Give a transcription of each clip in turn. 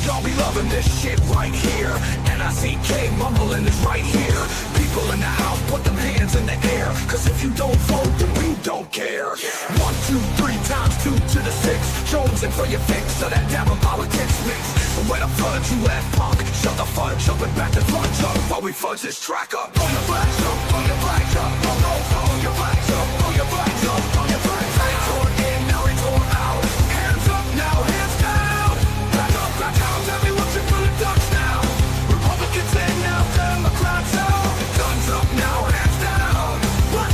y'all be loving this shit right here. N-I-C-K, mumbling is right here. People in the house, put them hands in the air. Cause if you don't vote, then we don't care. 1, 2, 3 times 2 to the 6. Chosen for your fix, so that devil politics mix. And when I fudge, you ass punk. Shut the fudge up and back the fudge up. While we fudge this track up. On your flags up, on your flags up. On your flags up, on your flags up, on your flags up. Retort in, now retort out. Hands up now, hands down. Back up, back down, tell me what you're gonna touch now. Republicans in now, Democrats out. Guns up now, hands down. Back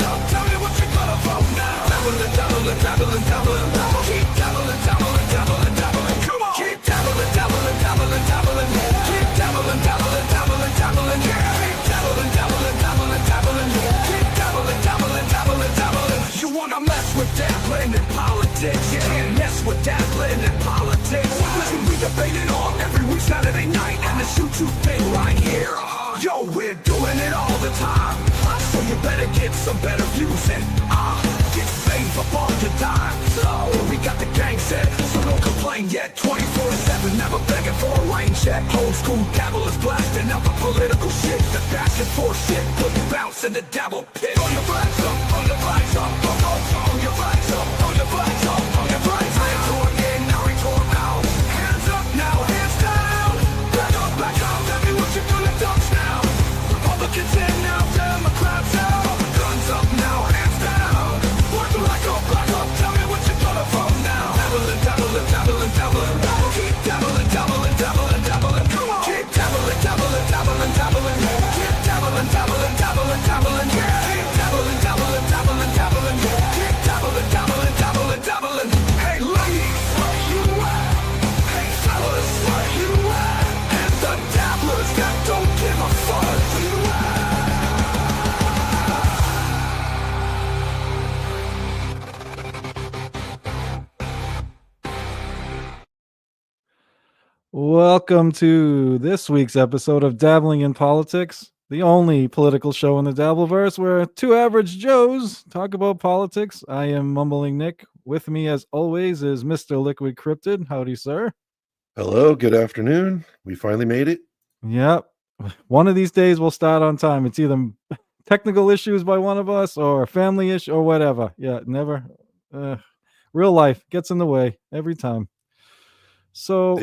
up, tell me what you're gonna vote now. Dabbling, dabbling, dabbling, dabbling. Keep dabbling, dabbling, dabbling, dabbling. Come on. Keep dabbling, dabbling, dabbling, dabbling. Keep dabbling, dabbling, dabbling, dabbling. Keep dabbling, dabbling, dabbling, dabbling. Keep dabbling, dabbling, dabbling, dabbling. You wanna mess with dabbling in politics? You can't mess with dabbling in politics. Listen, we debate it all every week Saturday night, and it's YouTube thing right here. Yo, we're doing it all the time. So you better get some better views and get fame up on your dime. So we got the gang set, so don't complain yet. 24/7, never begging for a rain check. Old school dabble is blasting up the political shit. The bashing for shit, put you bounce in the dabble pit. On your flags up, on your flags up, on your flags up, on your flags up, on your flags up. Retort in, now retort out. Hands up now, hands down. Back up, tell me what you're gonna touch now. Republicans in now, Democrats out. Guns up now, hands down. Back up, tell me what you're gonna vote now. Dabbling, dabbling, dabbling, dabbling. Keep dabbling, dabbling, dabbling, dabbling. Come on. Keep dabbling, dabbling, dabbling, dabbling. Keep dabbling, dabbling, dabbling, dabbling. Keep dabbling, dabbling, dabbling, dabbling. Keep dabbling, dabbling, dabbling, dabbling. Hey ladies, where you at? Hey fellas, where you at? And the dabblers that don't give a fuck, where you at? Welcome to this week's episode of Dabbling in Politics, the only political show in the Dabbleverse where two average Joes talk about politics. I am Mumbling Nick. With me, as always, is Mr. Liquid Cryptid. Howdy, sir. Hello, good afternoon. We finally made it. Yep. One of these days we'll start on time. It's either technical issues by one of us or family issue or whatever. Yeah, never. Real life gets in the way every time. So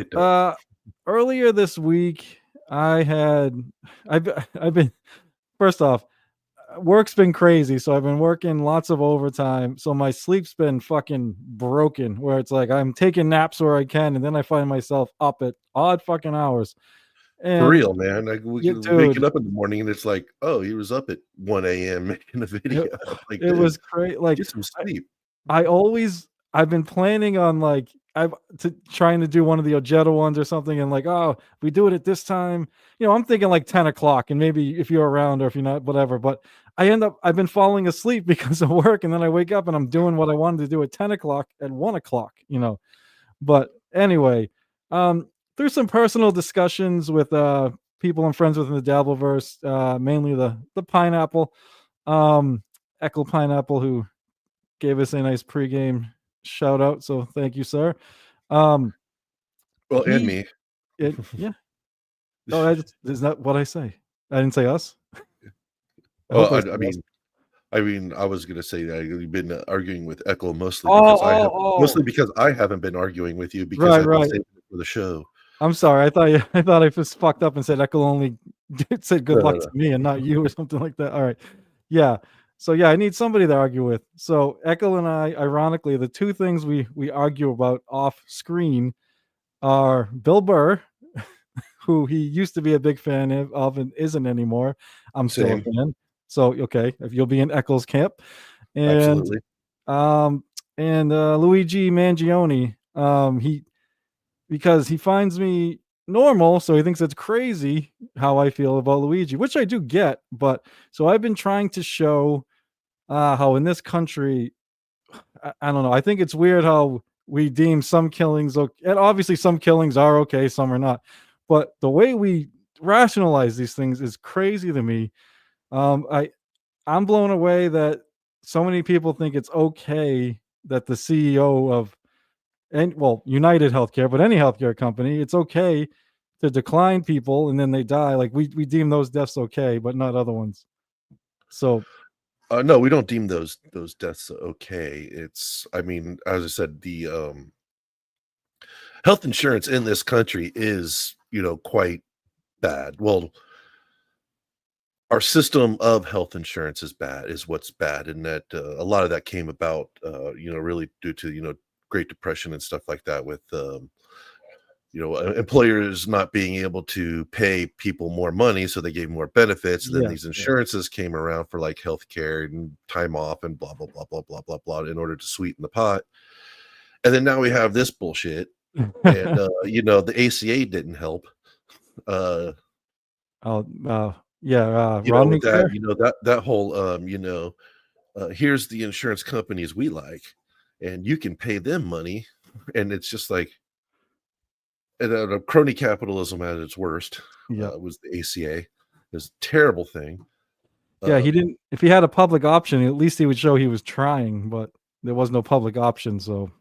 earlier this week, I've been, first off, work's been crazy. So I've been working lots of overtime. So my sleep's been fucking broken, where it's like I'm taking naps where I can, and then I find myself up at odd fucking hours. And for real, man. Waking dude, up in the morning and it's like, oh, he was up at 1 a.m. making a video. Like, it was crazy. Like, get some sleep. I've been planning on like trying to do one of the Ojeda ones or something, and like, oh, if we do it at this time, I'm thinking like 10 o'clock, and maybe if you're around or if you're not, whatever. But I've been falling asleep because of work, and then I wake up and I'm doing what I wanted to do at 10 o'clock at 1 o'clock, But anyway, through some personal discussions with people I'm friends with in the Dabbleverse, mainly the Pineapple, Eckle Pineapple, who gave us a nice pregame shout out, so thank you, sir. And me. Yeah. Oh, is that what I say? I didn't say us. I mean, I was gonna say that you've been arguing with Echo mostly because I haven't been arguing with you because I've been saving it for the show. I'm sorry. I thought I just fucked up and said Echo only said good luck to me and not you or something like that. All right. Yeah. So yeah, I need somebody to argue with. So Echo and I, ironically, the two things we argue about off screen are Bill Burr, who he used to be a big fan of and isn't anymore. I'm still a fan. So okay, if you'll be in Echo's camp, and absolutely. Luigi Mangione, because he finds me normal, so he thinks it's crazy how I feel about Luigi, which I do get. But so I've been trying to show how in this country, I don't know, I think it's weird how we deem some killings okay, and obviously some killings are okay, some are not, but the way we rationalize these things is crazy to me. I'm blown away that so many people think it's okay that the CEO of and well, United Healthcare, but any healthcare company, it's okay to decline people and then they die. Like we deem those deaths okay, but not other ones. So No, we don't deem those deaths okay. It's, I mean, as I said, the health insurance in this country is, quite bad. Well, our system of health insurance is what's bad, and that a lot of that came about, really due to Great Depression and stuff like that, with employers not being able to pay people more money, so they gave more benefits. And then these insurances came around for like healthcare and time off and blah blah blah blah blah blah blah in order to sweeten the pot. And then now we have this bullshit, and the ACA didn't help. Rodney that whole here's the insurance companies we like, and you can pay them money, and it's just like, crony capitalism at its worst. Was the ACA. It was a terrible thing. He didn't. If he had a public option, at least he would show he was trying, but there was no public option. So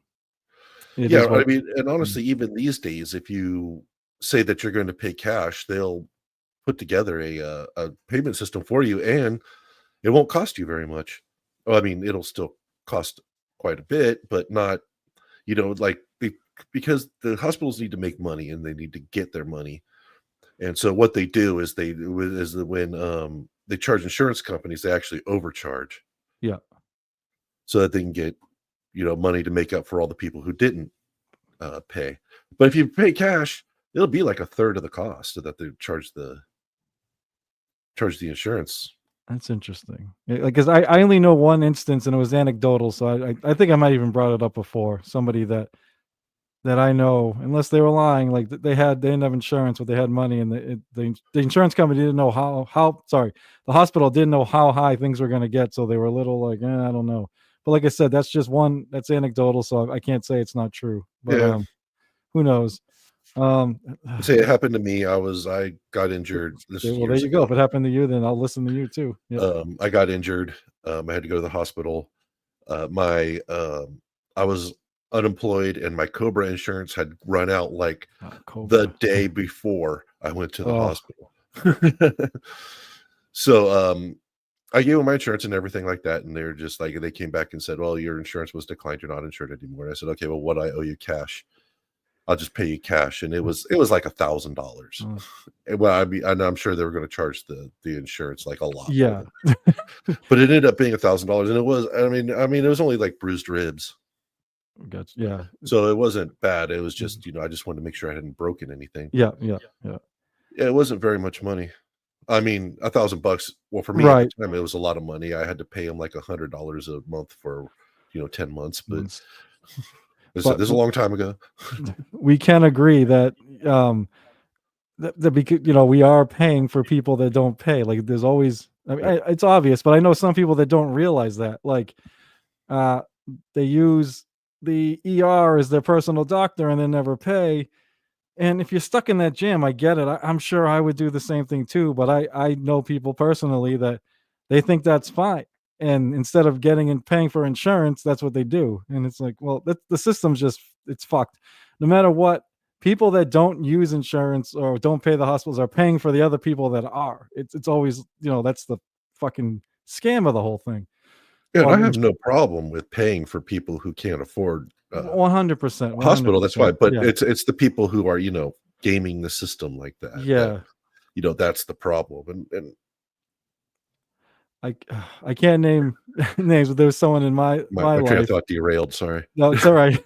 I mean, and honestly, even these days, if you say that you're going to pay cash, they'll put together a payment system for you, and it won't cost you very much. Well, I mean, it'll still cost quite a bit, but not, because the hospitals need to make money and they need to get their money. And so what they do is when they charge insurance companies, they actually overcharge. Yeah. So that they can get, money to make up for all the people who didn't pay. But if you pay cash, it'll be like a third of the cost so that they charge the insurance. That's interesting. Because I only know one instance, and it was anecdotal, so I think I might even brought it up before. Somebody that I know, unless they were lying, like they didn't have insurance, but they had money, and the insurance company didn't know the hospital didn't know how high things were going to get, so they were a little like, I don't know. But like I said, that's just one. That's anecdotal, so I can't say it's not true. But who knows? Say it happened to me. I got injured. Well, there you go. If it happened to you, then I'll listen to you too. Yeah. I got injured. I had to go to the hospital. I was unemployed, and my Cobra insurance had run out like the day before I went to the hospital. So I gave them my insurance and everything like that, and they're just like, they came back and said, well, your insurance was declined, you're not insured anymore. And I said, okay, well, what I owe you cash, I'll just pay you cash. And it was like $1,000. Well, I mean, and I'm sure they were going to charge the insurance like a lot. Yeah. But it ended up being $1,000, and it was, I mean it was only like bruised ribs. Gotcha. Yeah. So it wasn't bad. It was just, I just wanted to make sure I hadn't broken anything. Yeah. It wasn't very much money. I mean, $1,000. Well, for me at the time, it was a lot of money. I had to pay him like $100 a month for 10 months. But this is a long time ago. We can agree that because we are paying for people that don't pay. Like there's always, I mean, it's obvious, but I know some people that don't realize that. Like they use the ER as their personal doctor and they never pay. And if you're stuck in that jam, I get it. I'm sure I would do the same thing too. But I know people personally that they think that's fine. And instead of getting and paying for insurance, that's what they do. And it's like, well, the system's it's fucked. No matter what, people that don't use insurance or don't pay the hospitals are paying for the other people that are. It's always, that's the fucking scam of the whole thing. Yeah, I have no problem with paying for people who can't afford 100%. Hospital. That's fine, but it's the people who are gaming the system like that. Yeah, that's the problem. And I can't name names, but there was someone in my train life. of thought derailed. Sorry. No, it's all right.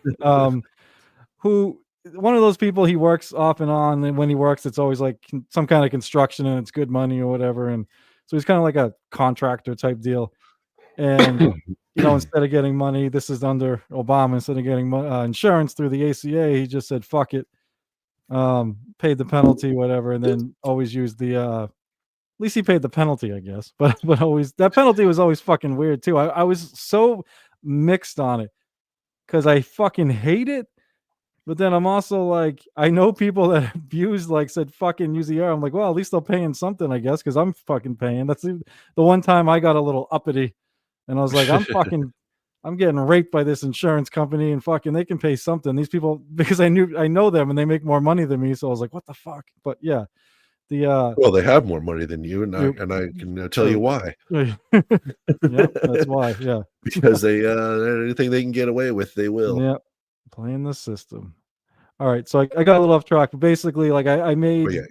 Who one of those people, he works off and on, and when he works, it's always like some kind of construction and it's good money or whatever. And so he's kind of like a contractor type deal. And instead of getting money, this is under Obama. Instead of getting insurance through the ACA, he just said fuck it, paid the penalty, whatever, and then always used the. At least he paid the penalty, I guess. But always that penalty was always fucking weird too. I was so mixed on it because I fucking hate it, but then I'm also like, I know people that abused, like said fucking use the ER. I'm like, well, at least they're paying something, I guess, because I'm fucking paying. That's the one time I got a little uppity. And I was like, I'm fucking, I'm getting raped by this insurance company and fucking they can pay something. These people, because I know them and they make more money than me. So I was like, what the fuck? But yeah, the Well, they have more money than you, and I you- and I can tell you true. why. Yeah, that's why. Yeah. Because they anything they can get away with, they will. Yeah. Playing the system. All right. So I got a little off track, but basically like I But yeah,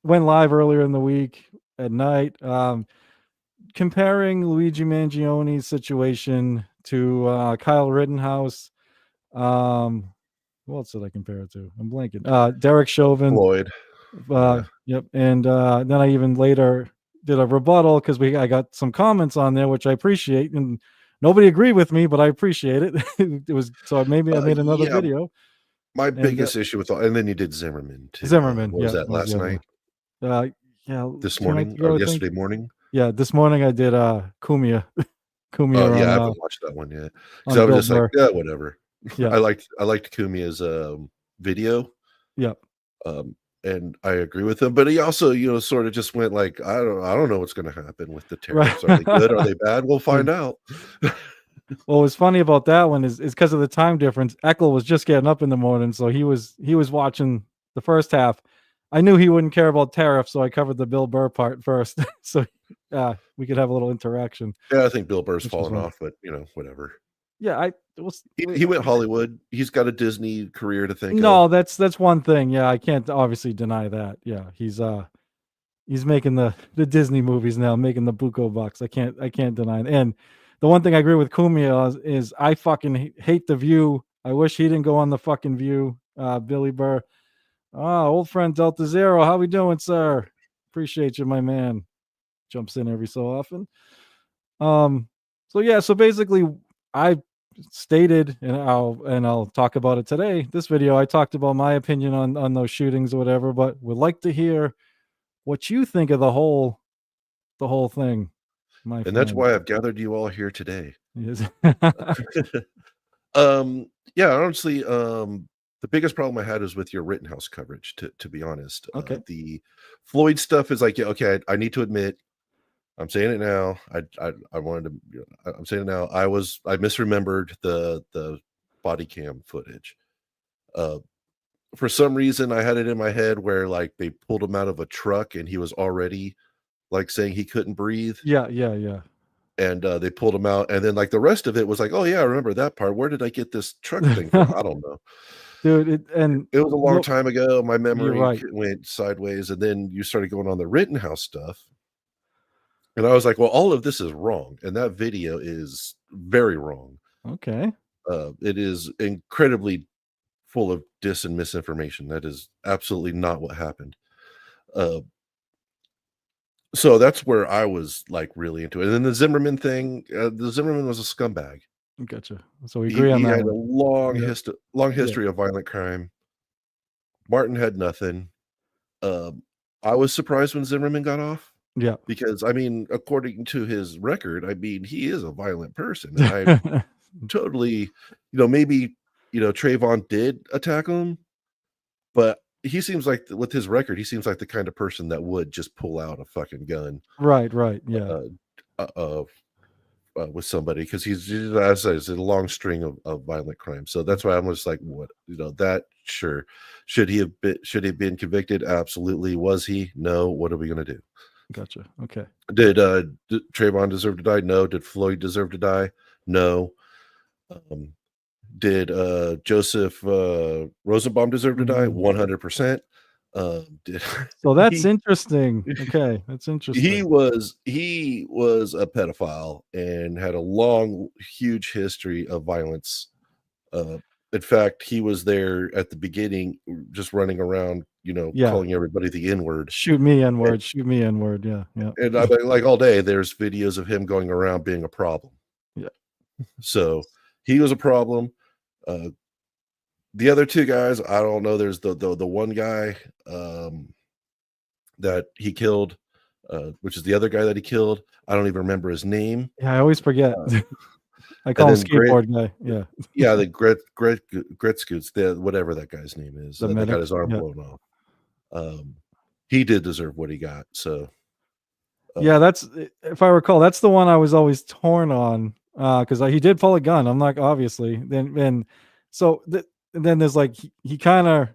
went live earlier in the week at night, comparing Luigi Mangione's situation to Kyle Rittenhouse. What else did I compare it to? I'm blanking. Derek Chauvin. Floyd. Yeah. Yep. And then I even later did a rebuttal because I got some comments on there, which I appreciate. And nobody agreed with me, but I appreciate it. It was so maybe I made another Yeah, video. my And biggest issue with all, and then you did Zimmerman too. Zimmerman, What was yeah, that that was last the other night? one. Yeah, This 2 nights morning ago, or I think. yesterday morning? Yeah, this morning I did Kumia. Oh Kumia yeah, I on haven't watched that one yet because on I was Bill just like, Burr. yeah, whatever. Yeah, I liked Kumia's video, yeah. and I agree with him. But he also, sort of just went like, I don't know what's going to happen with the Right. tariffs. Are they good? Are they bad? We'll find out. What was funny about that one is because of the time difference. Eckel was just getting up in the morning, so he was watching the first half. I knew he wouldn't care about tariffs, so I covered the Bill Burr part first, so we could have a little interaction. Yeah, I think Bill Burr's Which was fallen fun. off, but whatever. Yeah, He went Hollywood. He's got a Disney career to think no, of. that's one thing. Yeah, I can't obviously deny that. Yeah, he's making the Disney movies now, making the buco bucks. I can't deny it. And the one thing I agree with Kumia is I fucking hate The View. I wish he didn't go on the fucking View. Billy Burr. Old friend Delta Zero. How we doing, sir? Appreciate you, my man. Jumps in every so often. So yeah, so basically I stated, and I'll talk about it today. This video, I talked about my opinion on those shootings or whatever, but would like to hear what you think of the whole thing, my And friend. that's why I've gathered you all here today. Yes. Yeah, honestly, the biggest problem I had is with your Rittenhouse coverage, to be honest. Okay. The Floyd stuff is like, yeah, okay, I need to admit, I'm saying it now. I wanted to, I'm saying it now. I misremembered the body cam footage. For some reason, I had it in my head where like they pulled him out of a truck and he was already like saying he couldn't breathe. Yeah. And they pulled him out, and then like the rest of it was like, oh yeah, I remember that part. Where did I get this truck thing from? I don't know, Dude. it was a long time ago. My You're memory right. went sideways, and then you started going on the Rittenhouse stuff, and I was like, well, all of this is wrong, and that video is very wrong. Okay. It is incredibly full of dis and misinformation. That is absolutely not what happened. So that's where I was like really into it. And then the Zimmerman thing, the Zimmerman was a scumbag. Gotcha. So we agree on He that had a one. long history of violent crime. Martin had nothing. I was surprised when Zimmerman got off Yeah. because, I mean, according to his record, I mean, he is a violent person. And I totally, maybe, Trayvon did attack him, but he seems like with his record, he seems like the kind of person that would just pull out a fucking gun. Right. Yeah. With somebody because he's, as I said, a long string of violent crimes. So that's why I'm just like, what, that sure. Should he have been convicted? Absolutely. Was he? No. What are we going to do? Gotcha. Okay. Did Trayvon deserve to die? No. Did Floyd deserve to die? No. Did Joseph Rosenbaum deserve to die? 100%. So that's interesting. Okay, that's interesting. He was a pedophile and had a long, huge history of violence. In fact, he was there at the beginning, just running around, calling everybody the N-word. Shoot me N-word. Shoot me N-word. Yeah. And I like all day, there's videos of him going around being a problem. Yeah. So he was a problem. The other two guys, I don't know. There's the one guy that he killed, which is the other guy that he killed. I don't even remember his name. Yeah, I always forget. I call him skateboard guy. Yeah. Yeah, the Gretzkoots, whatever that guy's name is. That got his arm blown off. He did deserve what he got. So yeah, that's, if I recall, that's the one I was always torn on. because he did pull a gun. I'm not obviously. Then so and then there's like he kind of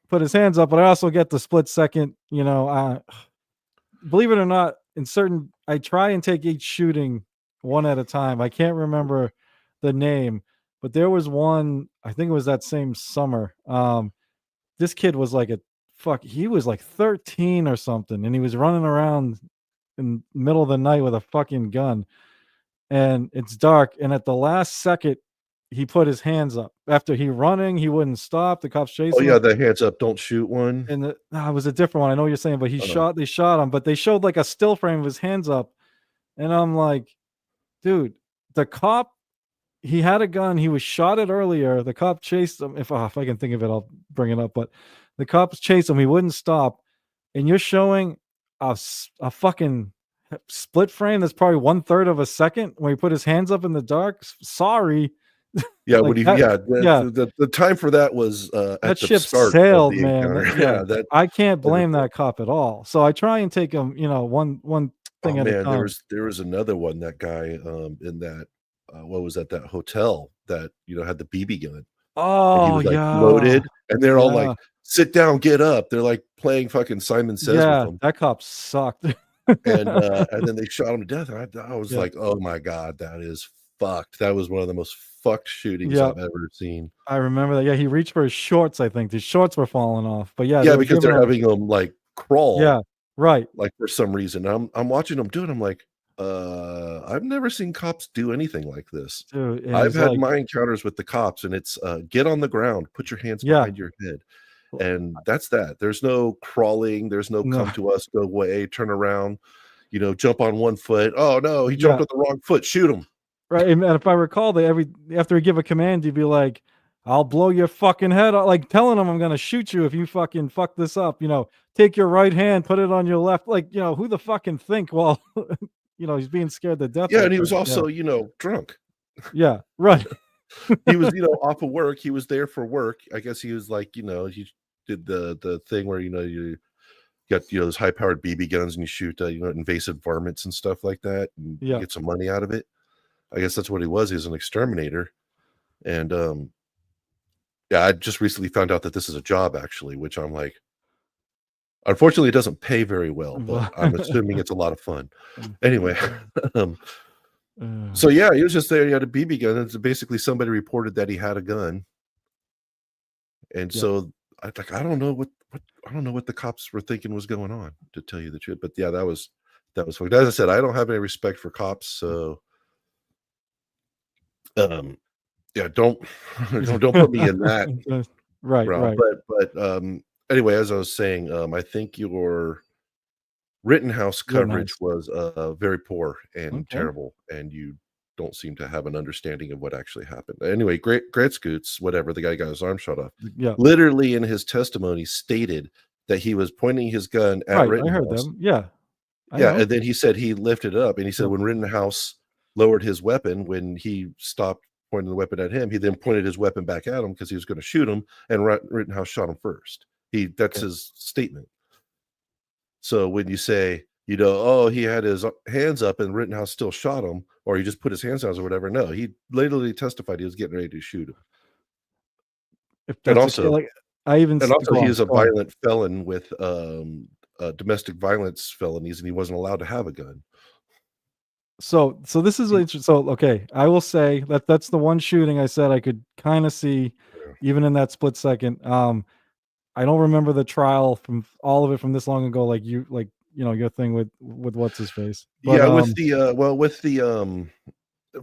put his hands up, but I also get the split second. Believe it or not, I try and take each shooting one at a time. I can't remember the name, but there was one. I think it was that same summer. This kid was like he was like 13 or something, and he was running around in the middle of the night with a fucking gun, and it's dark, and at the last second he put his hands up. After he wouldn't stop. The cops Oh chasing yeah, him. the hands up, don't shoot one. And it was a different one. I know what you're saying, but Oh. they shot him, but they showed like a still frame of his hands up. And I'm like, dude, the cop, he had a gun. He was shot at earlier. The cop chased him. If I can think of it, I'll bring it up. But the cops chased him. He wouldn't stop. And you're showing a fucking split frame that's probably 1/3 of a second when he put his hands up in the dark. Sorry. Yeah, Like when he that, the time for that was at that the ship start of sailed, the man. encounter. That I can't blame that cop at all. So I try and take him, one oh thing at a man, time. there was another one, that guy in that what was that hotel that had the BB gun, and he Oh was like yeah, loaded, and they're all like, yeah, sit down, get up. They're like playing fucking Simon Says with yeah. him. That cop sucked. And then they shot him to death. And I was Yeah, like, oh my God, that is fucked. That was one of the most fucked shootings yeah. I've ever seen. I remember that. Yeah, he reached for his shorts. I think his shorts were falling off. But yeah, they Yeah, were because giving they're him. having him like crawl, Yeah, right. like for some reason. I'm watching them do it. I'm like, I've never seen cops do anything like this. Dude, it I've was had like, my encounters with the cops, and it's get on the ground, put your hands yeah, behind your head. And that's that. There's no crawling, there's no no, come to us, go away, turn around, jump on one foot. Oh no, he jumped yeah, on the wrong foot, shoot him. right. And if I recall, after he give a command, you'd be like, "I'll blow your fucking head off," like telling him, "I'm gonna shoot you if you fucking fuck this up." Take your right hand, put it on your left. Like, who the fucking think? Well, he's being scared to death Yeah, like and he was that. Yeah, also, drunk. yeah, right. He was, off of work. He was there for work. I guess he was like, he did the thing where, you got, those high powered BB guns and you shoot, invasive varmints and stuff like that, and you Yeah. get some money out of it. I guess that's what he was. He was an exterminator. And yeah, I just recently found out that this is a job actually, which I'm like, unfortunately, it doesn't pay very well, but I'm assuming it's a lot of fun. Anyway, so yeah, he was just there. He had a BB gun. It's basically somebody reported that he had a gun, and Yeah. so I don't know what the cops were thinking was going on, to tell you the truth. But yeah, that was fucked. As I said, I don't have any respect for cops, so yeah, don't put me in that Right, realm. right. But anyway, as I was saying, I think your Rittenhouse coverage Rittenhouse. was very poor and Okay. terrible, and you don't seem to have an understanding of what actually happened. Anyway, Grant Scoots, whatever, the guy got his arm shot off, Yeah. literally in his testimony stated that he was pointing his gun at Right. I heard Rittenhouse. them. Yeah. I Yeah, know. and then he said he lifted it up, and he said Yeah. when Rittenhouse lowered his weapon, when he stopped pointing the weapon at him, he then pointed his weapon back at him because he was going to shoot him, and Rittenhouse shot him first. That's Okay. his statement. So when you say, oh, he had his hands up and Rittenhouse still shot him, or he just put his hands down or whatever, no, he literally testified he was getting ready to shoot him. If And that's okay, also, like I even go he on, is a go on. violent felon with domestic violence felonies, and he wasn't allowed to have a gun. So this is interesting. So okay, I will say that's the one shooting I said I could kind of see, Yeah. even in that split second. I don't remember the trial from all of it from this long ago, like your thing with what's his face. But Yeah, with the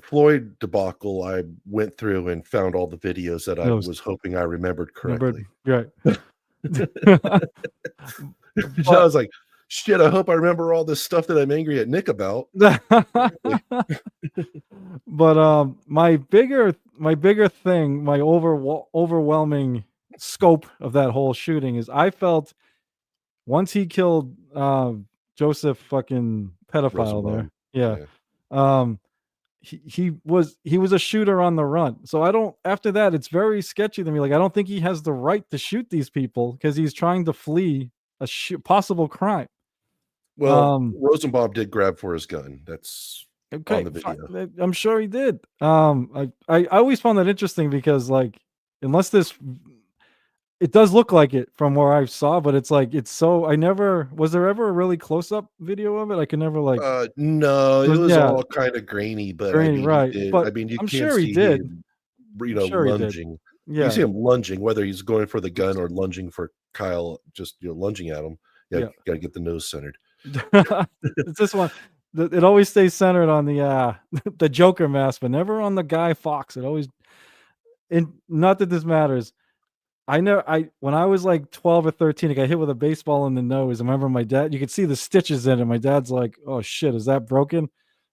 Floyd debacle, I went through and found all the videos that I those was hoping I remembered remembered, correctly. right. So I But was like, shit, I hope I remember all this stuff that I'm angry at Nick about. but my bigger thing, my overwhelming scope of that whole shooting is I felt once he killed Joseph fucking pedophile there. Rosenbaum. Yeah. Yeah. Um he was a shooter on the run. So I don't after that it's very sketchy to me. Like I don't think he has the right to shoot these people because he's trying to flee a possible crime. Well, Rosenbaum did grab for his gun. That's Okay, the video. I'm sure he did. I always found that interesting because, like, unless this, it does look like it from where I saw, but it's like it's so. I never was there ever a really close up video of it. I could never like. No, It it was, was yeah, all kind of grainy, but I grainy, mean, he right? did. I But mean, you I'm can sure he see did. him, I'm sure he did. lunging. You Yeah, see him lunging, whether he's going for the gun or lunging for Kyle, just lunging at him. Yeah, yeah. got to get the nose centered. It's this one. It always stays centered on the the Joker mask, but never on the Guy Fawkes. It always, and not that this matters. I know when I was like 12 or 13, I got hit with a baseball in the nose. I remember my dad, you could see the stitches in it. My dad's like, "Oh shit, is that broken?"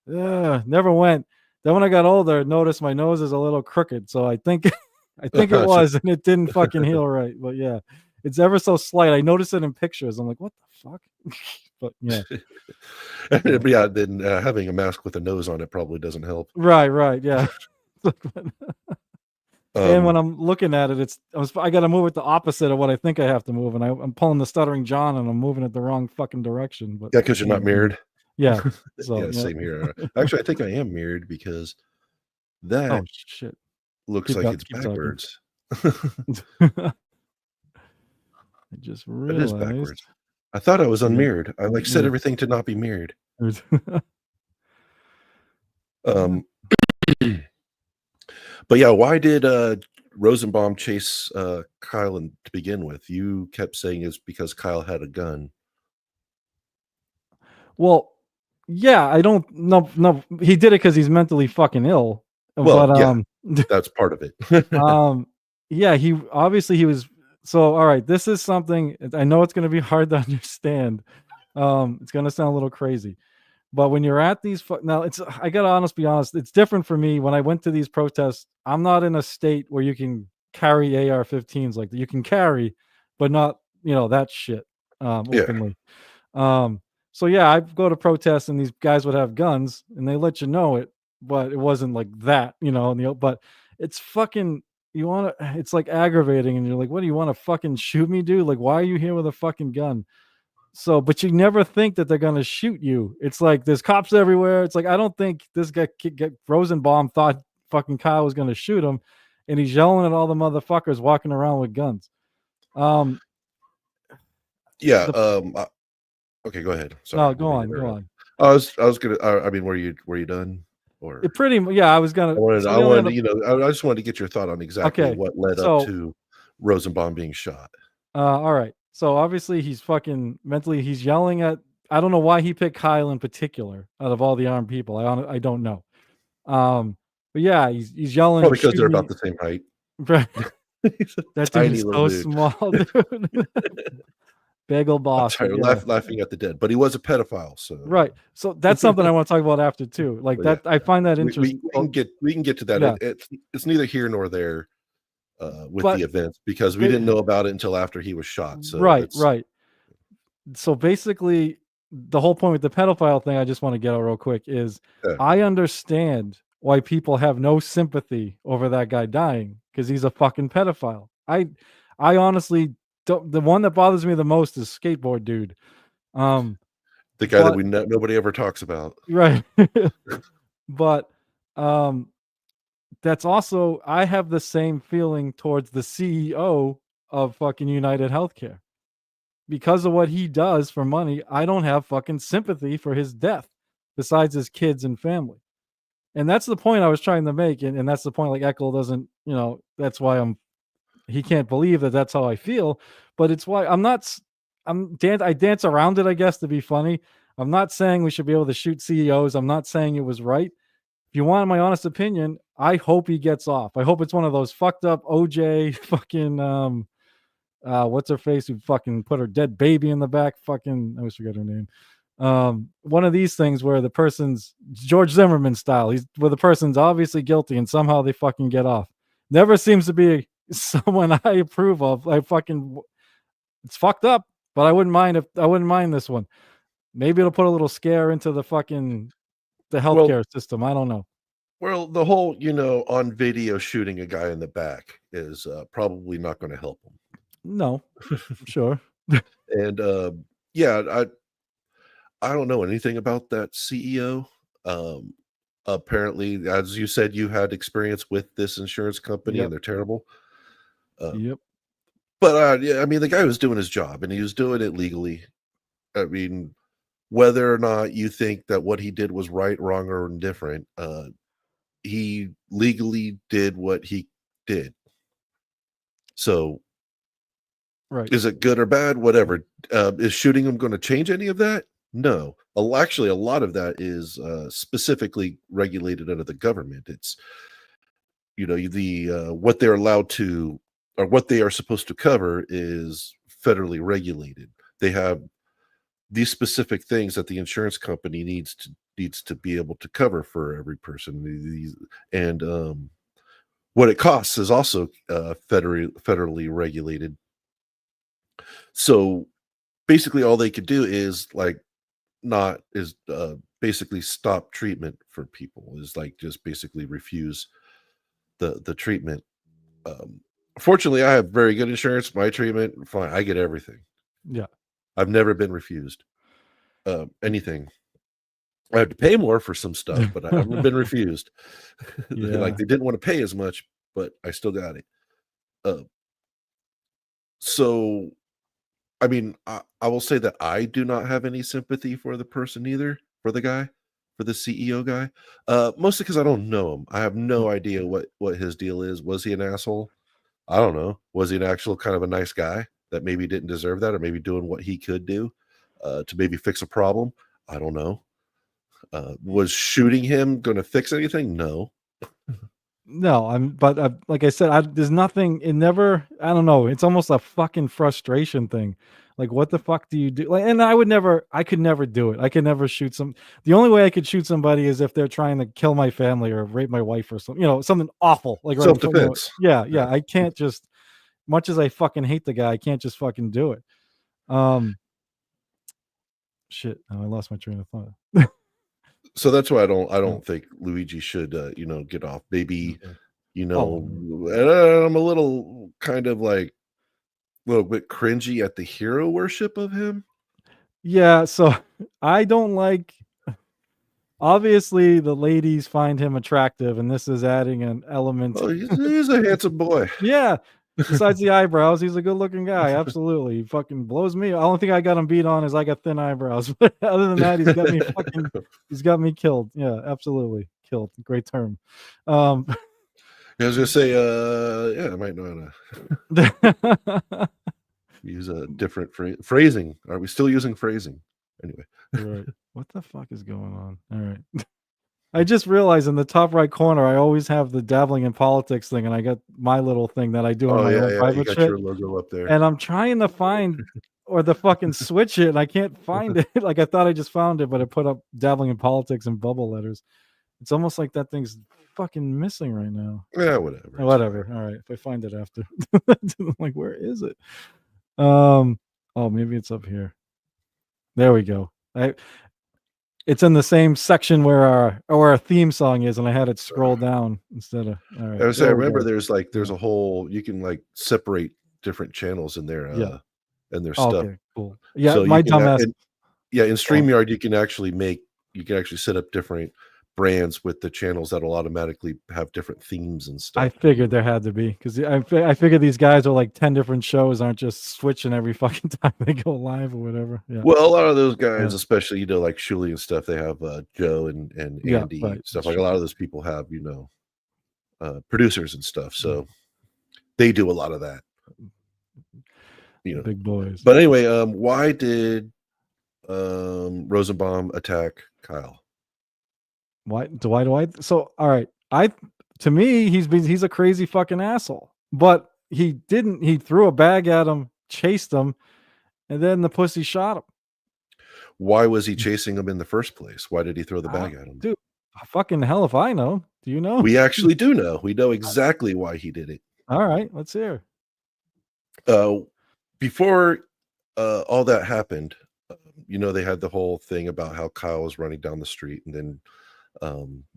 Never went. Then when I got older, I noticed my nose is a little crooked. So I think I think it So, was, and it didn't fucking heal right. But yeah, it's ever so slight. I noticed it in pictures. I'm like, what the fuck? But yeah. So, yeah, then having a mask with a nose on it probably doesn't help. right, yeah. And when Um, I'm looking at it, I got to move it the opposite of what I think I have to move, and I'm pulling the stuttering John, and I'm moving it the wrong fucking direction. But yeah, because you're not mirrored. yeah. So Yeah, yeah. same here. Actually, I think I am mirrored because Oh that shit. looks Keep like talking. it's Keep talking. backwards. I just It is realized. backwards. I thought I was Yeah. unmirrored. I like set everything to not be mirrored. Yeah. Um, but yeah, why did Rosenbaum chase Kyle to begin with? You kept saying it's because Kyle had a gun. Well, yeah. I don't. No, no. He did it because he's mentally fucking ill. Well, But yeah, that's part of it. um, yeah. He obviously he was. So all right. This is something I know it's going to be hard to understand. It's going to sound a little crazy. But when you're at these now, it's I gotta be honest. It's different for me when I went to these protests. I'm not in a state where you can carry AR-15s like that. You can carry, but not that shit Yeah, openly. So yeah, I go to protests and these guys would have guns and they let you know it, but it wasn't like that, but it's fucking you want to. It's like aggravating, and you're like, what do you want to fucking shoot me, dude? Like, why are you here with a fucking gun? So, but you never think that they're gonna shoot you. It's like there's cops everywhere. It's like I don't think this guy Rosenbaum thought fucking Kyle was gonna shoot him, and he's yelling at all the motherfuckers walking around with guns. Um, yeah. the Okay, go ahead. Sorry, no, I didn't go mean to on, go interrupt. on. I was gonna. I mean, were you done? Or It pretty, yeah. I was gonna. So I the only wanted other, to, I just wanted to get your thought on exactly okay, what led up so to Rosenbaum being shot. all right. So obviously he's fucking mentally. He's yelling at. I don't know why he picked Kyle in particular out of all the armed people. I don't know. But yeah, he's yelling, Probably because shoot they're about me. the same height. Right. He's a That dude tiny is little so dude. small, dude. Bagel I'm boss, but sorry, yeah. laughing at the dead, but he was a pedophile, so Right. So that's something I want to talk about after too. Like but yeah, that, I find that interesting. we can get to that. Yeah, It's neither here nor there with but the events because we didn't know about it until after he was shot. So right, it's right. So basically, the whole point with the pedophile thing, I just want to get out real quick, is yeah. I understand why people have no sympathy over that guy dying because he's a fucking pedophile. I honestly don't. The one that bothers me the most is skateboard dude. The guy that But nobody ever talks about. right, but that's also I have the same feeling towards the CEO of fucking United Healthcare. Because of what he does for money, I don't have fucking sympathy for his death besides his kids and family. And that's the point I was trying to make. And that's the point, like Eckel doesn't, that's why he can't believe that that's how I feel. But it's why I dance around it, I guess, to be funny. I'm not saying we should be able to shoot CEOs. I'm not saying it was right. If you want my honest opinion, I hope he gets off. I hope it's one of those fucked up OJ fucking what's her face who fucking put her dead baby in the back, fucking I always forget her name. One of these things where the person's George Zimmerman style, where the person's obviously guilty and somehow they fucking get off. Never seems to be someone I approve of. It's fucked up, but I wouldn't mind this one. Maybe it'll put a little scare into the healthcare system. I don't know. Well, the whole, on video shooting a guy in the back is probably not going to help him. No, sure. And yeah, I don't know anything about that CEO. apparently, as you said, you had experience with this insurance company, and Yep. they're terrible. Yep. But yeah, I mean, the guy was doing his job, and he was doing it legally. I mean, whether or not you think that what he did was right, wrong, or indifferent, he legally did what he did. So, Right. is it good or bad? Whatever. Is shooting him going to change any of that? No. Actually, a lot of that is specifically regulated under the government. It's the what they're allowed to, or what they are supposed to cover, is federally regulated. They have these specific things that the insurance company needs to be able to cover for every person. And what it costs is also federally regulated. So basically, all they could do is basically stop treatment for people. Is like just basically refuse the treatment. Fortunately, I have very good insurance. My treatment, fine. I get everything. Yeah. I've never been refused anything. I had to pay more for some stuff, but I haven't been refused. Yeah. Like, they didn't want to pay as much, but I still got it. So, I mean, I will say that I do not have any sympathy for the person either, for the guy, for the CEO guy. Mostly because I don't know him. I have no idea what his deal is. Was he an asshole? I don't know. Was he an actual kind of a nice guy that maybe didn't deserve that, or maybe doing what he could do to maybe fix a problem? I don't know. Was shooting him going to fix anything? No. No, but like I said, there's nothing. It never. I don't know. It's almost a fucking frustration thing. Like, what the fuck do you do? Like, and I could never do it. I could never shoot some. The only way I could shoot somebody is if they're trying to kill my family or rape my wife or something. Something awful. Like, right in front, Self-defense. yeah. I can't just. Much as I fucking hate the guy, I can't just fucking do it. Shit. Oh, I lost my train of thought. So that's why I don't think Luigi should get off. Maybe Okay. and I'm a little kind of like a little bit cringy at the hero worship of him. Yeah, so I don't like. Obviously, the ladies find him attractive, and this is adding an element. Oh, he's a handsome boy. Yeah. Besides the eyebrows, he's a good-looking guy. Absolutely, he fucking blows me. The only thing I got him beat on is I got thin eyebrows. But other than that, he's got me killed. Yeah, absolutely killed. Great term. I was gonna say, I might know how to use a different phrasing. Are we still using phrasing? Anyway, right. What the fuck is going on? All right. I just realized in the top right corner, I always have the dabbling in politics thing, and I got my little thing that I do on my own you private got shit. your logo up there. And I'm trying to find or the fucking switch it, and I can't find it. Like, I thought I just found it, but it put up dabbling in politics in bubble letters. It's almost like that thing's fucking missing right now. Yeah, whatever. Whatever. All right. If I find it after. I'm like, where is it? Oh, maybe it's up here. There we go. It's in the same section where our theme song is, and I had it scroll down instead of. All right. I remember there's a whole, you can like separate different channels in there, and their stuff. Okay, cool. Yeah, So my dumbass. In StreamYard, you can actually set up different brands with the channels that'll automatically have different themes and stuff. I figured there had to be, because I figured these guys are like 10 different shows, aren't just switching every fucking time they go live or whatever. Yeah. Well, a lot of those guys, especially like Shuli and stuff, they have Joe and Andy stuff. Like, a lot of those people have producers and stuff, so they do a lot of that. Big boys. But anyway, why did Rosenbaum attack Kyle? Why do I? So, all right. To me, he's a crazy fucking asshole. But he didn't. He threw a bag at him, chased him, and then the pussy shot him. Why was he chasing him in the first place? Why did he throw the bag at him? Dude, fucking hell if I know. Do you know? We actually do know. We know exactly why he did it. All right, let's hear. Before all that happened, they had the whole thing about how Kyle was running down the street, and then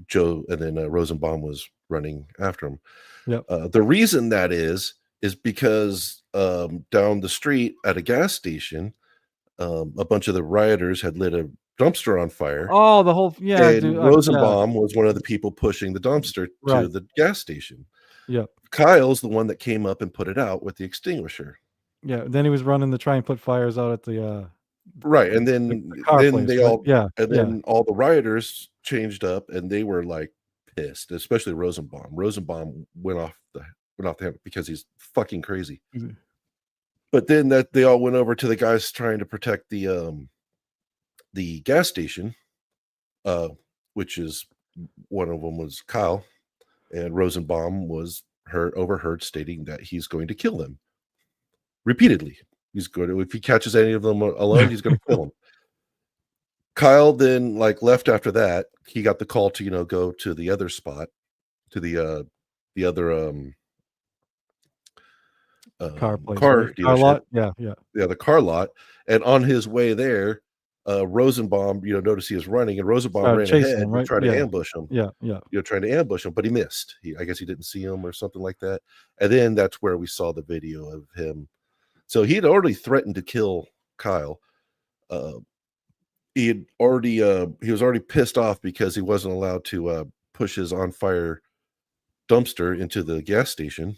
Joe, and then Rosenbaum was running after him. Yep. The reason that is because down the street at a gas station, a bunch of the rioters had lit a dumpster on fire. Oh, the whole And dude. Rosenbaum was one of the people pushing the dumpster to Right. the gas station. Yeah. Kyle's the one that came up and put it out with the extinguisher. Yeah. Then he was running to try and put fires out at the Right, and the then car then place, they right? all Yeah. and Yeah. then all the rioters changed up, and they were like pissed, especially Rosenbaum. Rosenbaum went off the handle because he's fucking crazy. Mhm. But then that they all went over to the guys trying to protect the gas station, which is one of them was Kyle, and Rosenbaum was overheard stating that he's going to kill them repeatedly. He's going to, if he catches any of them alone, he's going to kill them. Kyle then like left after that. He got the call to, go to the other spot, to the other Car place, car right? Car dealership. lot. Yeah. Yeah. Yeah, the car lot. And on his way there, Rosenbaum, noticed he was running, and Rosenbaum Started ran chasing ahead him, to right? try to Yeah. ambush him. Yeah. Yeah. Trying to ambush him, but he missed. I guess he didn't see him or something like that. And then that's where we saw the video of him. So he had already threatened to kill Kyle. He was already pissed off because he wasn't allowed to push his on fire dumpster into the gas station.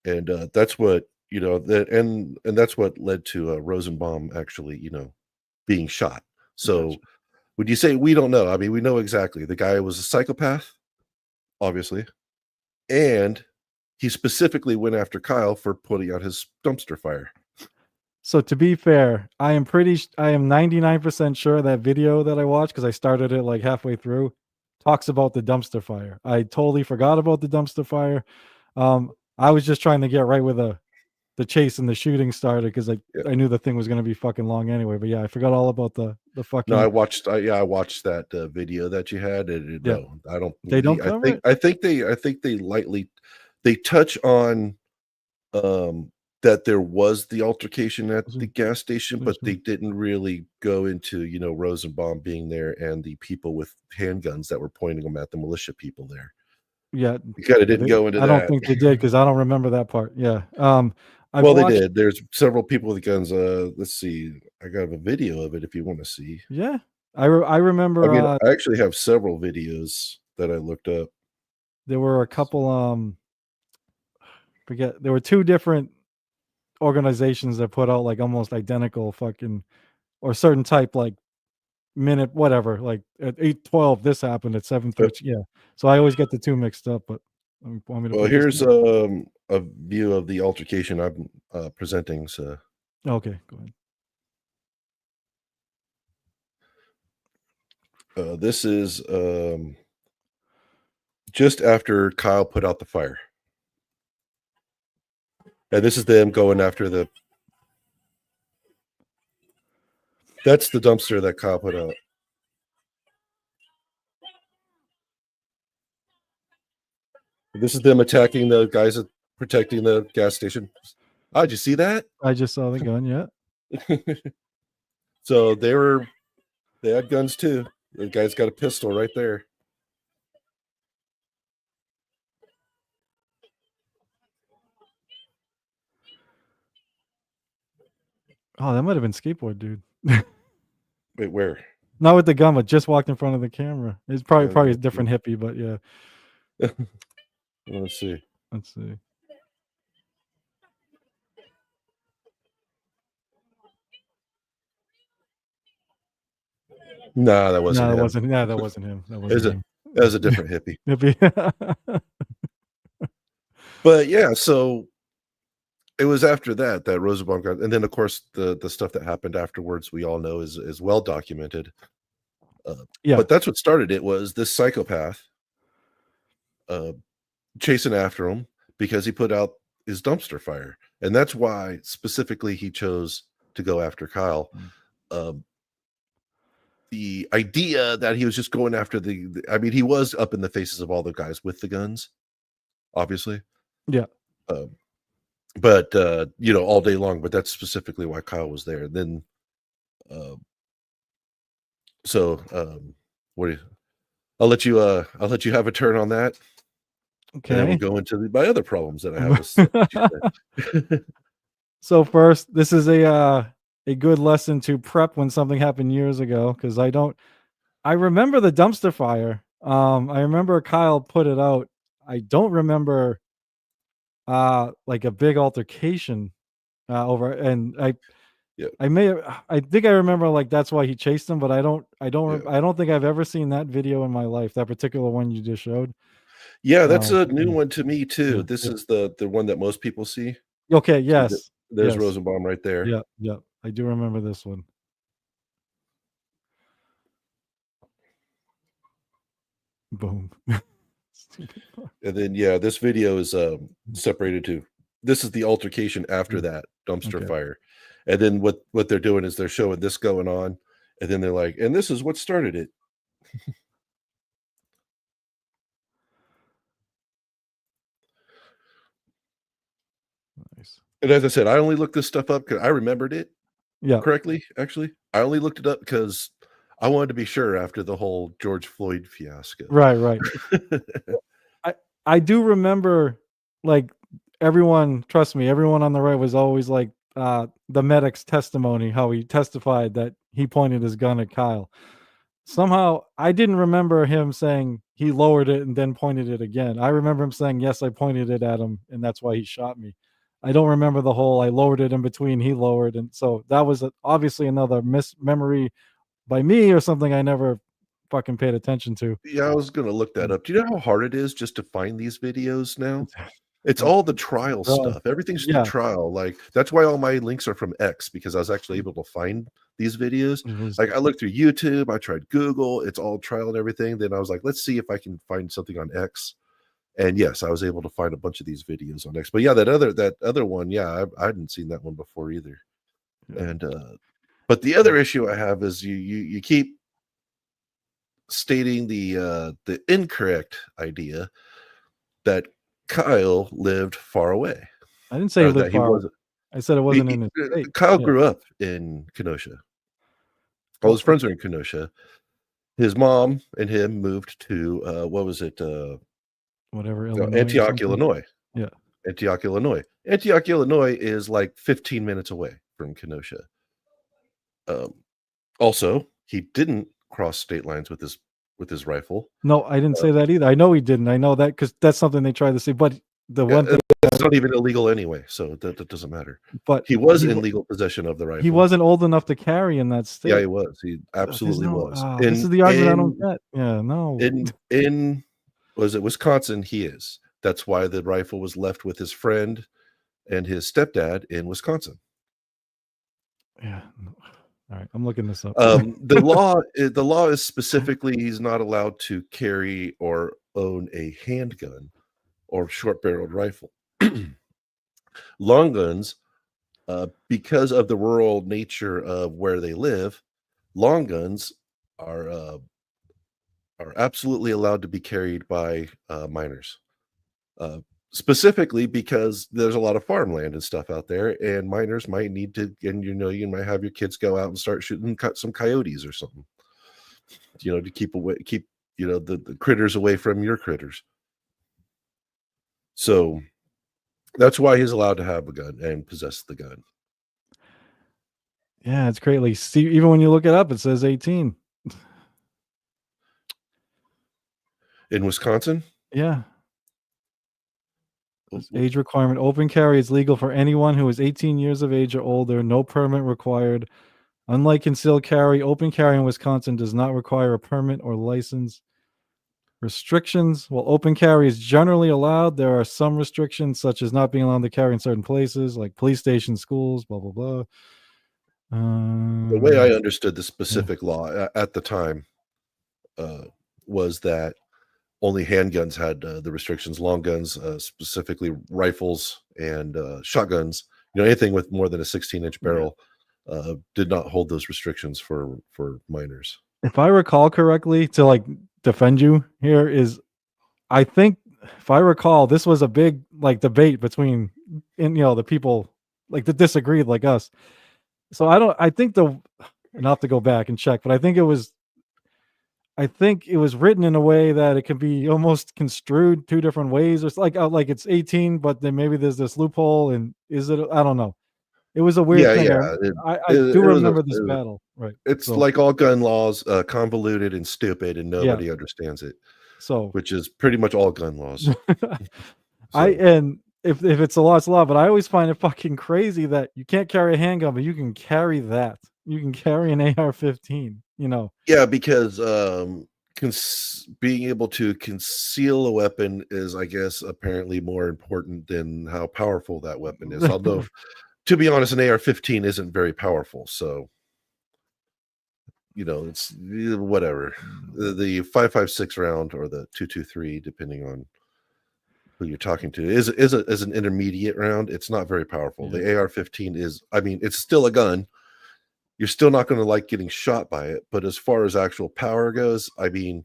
And that's what, and that's what led to Rosenbaum actually, being shot. So Gotcha. would you say we don't know? I mean, we know exactly the guy was a psychopath, obviously, and he specifically went after Kyle for putting out his dumpster fire. So to be fair, I am 99% sure that video that I watched, because I started it like halfway through, talks about the dumpster fire. I totally forgot about the dumpster fire. I was just trying to get right with the chase and the shooting started because I knew the thing was going to be fucking long anyway. But yeah, I forgot all about the fucking. No, I watched that video that you had, and Yeah. no, I don't. They don't cover it? I think they lightly touch on that there was the altercation at the gas station, but they didn't really go into Rosenbaum being there and the people with handguns that were pointing them at the militia people there. Yeah, You kind of didn't go into that. I don't think they did because I don't remember that part. Yeah. They did. There's several people with guns. Let's see. I got a video of it if you want to see. Yeah, I remember. I mean, I actually have several videos that I looked up. There were a couple. Forget. There were two different organizations that put out like almost identical fucking or certain type like minute whatever, like at 8:12 this happened, at 7:13. Yeah, so I always get the two mixed up. But want me to here's a view of the altercation I'm presenting. So okay, go ahead. This is just after Kyle put out the fire, and this is them going after that's the dumpster that Kyle put out. This is them attacking the guys protecting the gas station. Oh, did you see that? I just saw the gun. Yeah. So they had guns too. The guy's got a pistol right there. Oh, that might have been skateboard dude. Wait, where? Not with the gun, but just walked in front of the camera. It's probably a different hippie, but yeah. Let's see. No, that wasn't him. That wasn't him. That wasn't him. That was a different hippie. Hippie. But yeah, so it was after that Rosenbaum got, and then of course the stuff that happened afterwards we all know is well documented. Yeah, but that's what started it, was this psychopath chasing after him because he put out his dumpster fire, and that's why specifically he chose to go after Kyle. The idea that he was just going after I mean, he was up in the faces of all the guys with the guns, obviously. Yeah. But all day long, but that's specifically why Kyle was there. Then I'll let you have a turn on that. Okay. And then we'll go into my other problems that I have with So first, this is a a good lesson to prep when something happened years ago, because I remember the dumpster fire. I remember Kyle put it out. I don't remember like a big altercation over, and Yeah. I think I remember like that's why he chased him, but I don't Yeah. I don't think I've ever seen that video in my life, that particular one you just showed. Yeah, that's a new Yeah. one to me too. Yeah, This yeah. is the one that most people see. Okay, See that yes. there's Yes. Rosenbaum right there. Yeah, yeah. I do remember this one. Boom. Stupid fuck. And then yeah, this video is separated too. This is the altercation after that dumpster Okay. fire. And then what they're doing is they're showing this going on, and then they're like, and this is what started it. Nice. And as I said, I only looked this stuff up because I remembered it Yeah. correctly, actually. I only looked it up because I wanted to be sure after the whole George Floyd fiasco. Right, right. I do remember, like, everyone, trust me, everyone on the right was always like the medic's testimony, how he testified that he pointed his gun at Kyle. Somehow I didn't remember him saying he lowered it and then pointed it again. I remember him saying, yes, I pointed it at him and that's why he shot me. I don't remember the whole I lowered it in between, he lowered. And so that was obviously another memory by me or something I never fucking paid attention to. Yeah, I was gonna look that up. Do you know how hard it is just to find these videos now? It's Like, all the trial stuff. Everything's the yeah. trial. Like that's why all my links are from X because I was actually able to find these videos. It was, Like I looked through YouTube, I tried Google, it's all trial and everything. Then I was like, let's see if I can find something on X. And yes, I was able to find a bunch of these videos on X. But yeah, that other one, yeah, I hadn't seen that one before either. yeah. And but the other issue I have is you keep stating the incorrect idea that Kyle lived far away. I didn't say he Or that lived he far. wasn't. I said it wasn't in his state. Kyle Yeah. grew up in Kenosha. All his Okay. friends are in Kenosha. His mom and him moved to what was it? Whatever, Illinois. Or Antioch, something. Illinois. Yeah. Antioch, Illinois. Antioch, Illinois is like 15 minutes away from Kenosha. Also, he didn't cross state lines with his rifle. No, I didn't say that either. I know he didn't. I know that because that's something they tried to say. But the one thing, It's not even illegal anyway, so that doesn't matter. but He was in legal possession of the rifle. he wasn't old enough to carry in that state. Yeah, he was. He absolutely was. This is the argument I don't get. Yeah, no. In was it Wisconsin? He is. That's why the rifle was left with his friend and his stepdad in Wisconsin. Yeah. All right, I'm looking this up. The law is specifically he's not allowed to carry or own a handgun or short-barreled rifle. Long guns, because of the rural nature of where they live, long guns are absolutely allowed to be carried by minors. Specifically because there's a lot of farmland and stuff out there, and minors might need to, and you might have your kids go out and start shooting some coyotes or something, to keep the critters away from your critters. So that's why he's allowed to have a gun and possess the gun. Yeah, it's great. Like, see, even when you look it up, it says 18. In Wisconsin? Yeah. Age requirement. Open carry is legal for anyone who is 18 years of age or older. No permit required. Unlike concealed carry, open carry in Wisconsin does not require a permit or license. Restrictions. While open carry is generally allowed, there are some restrictions, such as not being allowed to carry in certain places, like police stations, schools, blah, blah, blah. The way I understood the specific law at the time was that only handguns had the restrictions. Long guns, specifically rifles and shotguns, anything with more than a 16-inch barrel, did not hold those restrictions for minors. If I recall correctly, to defend you here, I think if I recall, this was a big debate between the people that disagreed like us. So I think and I'll have to go back and check, but I think it was written in a way that it can be almost construed two different ways. It's like it's 18, but then maybe there's this loophole. And is it? I don't know. It was a weird Yeah, thing. yeah. I do remember this It battle, right? it's So like all gun laws, convoluted and stupid, and yeah, nobody understands it, so which is pretty much all gun laws. I So and if it's a law, it's a law. But I always find it fucking crazy that you can't carry a handgun, but you can carry that. You can carry an AR-15. You know, yeah, because being able to conceal a weapon is, I guess, apparently more important than how powerful that weapon is. Although, to be honest, an AR-15 isn't very powerful, so it's whatever. The 5.56 round or the 223, depending on who you're talking to, is an intermediate round. It's not very powerful. yeah. The AR-15 is, I mean, it's still a gun. You're still not going to like getting shot by it, but as far as actual power goes, I mean,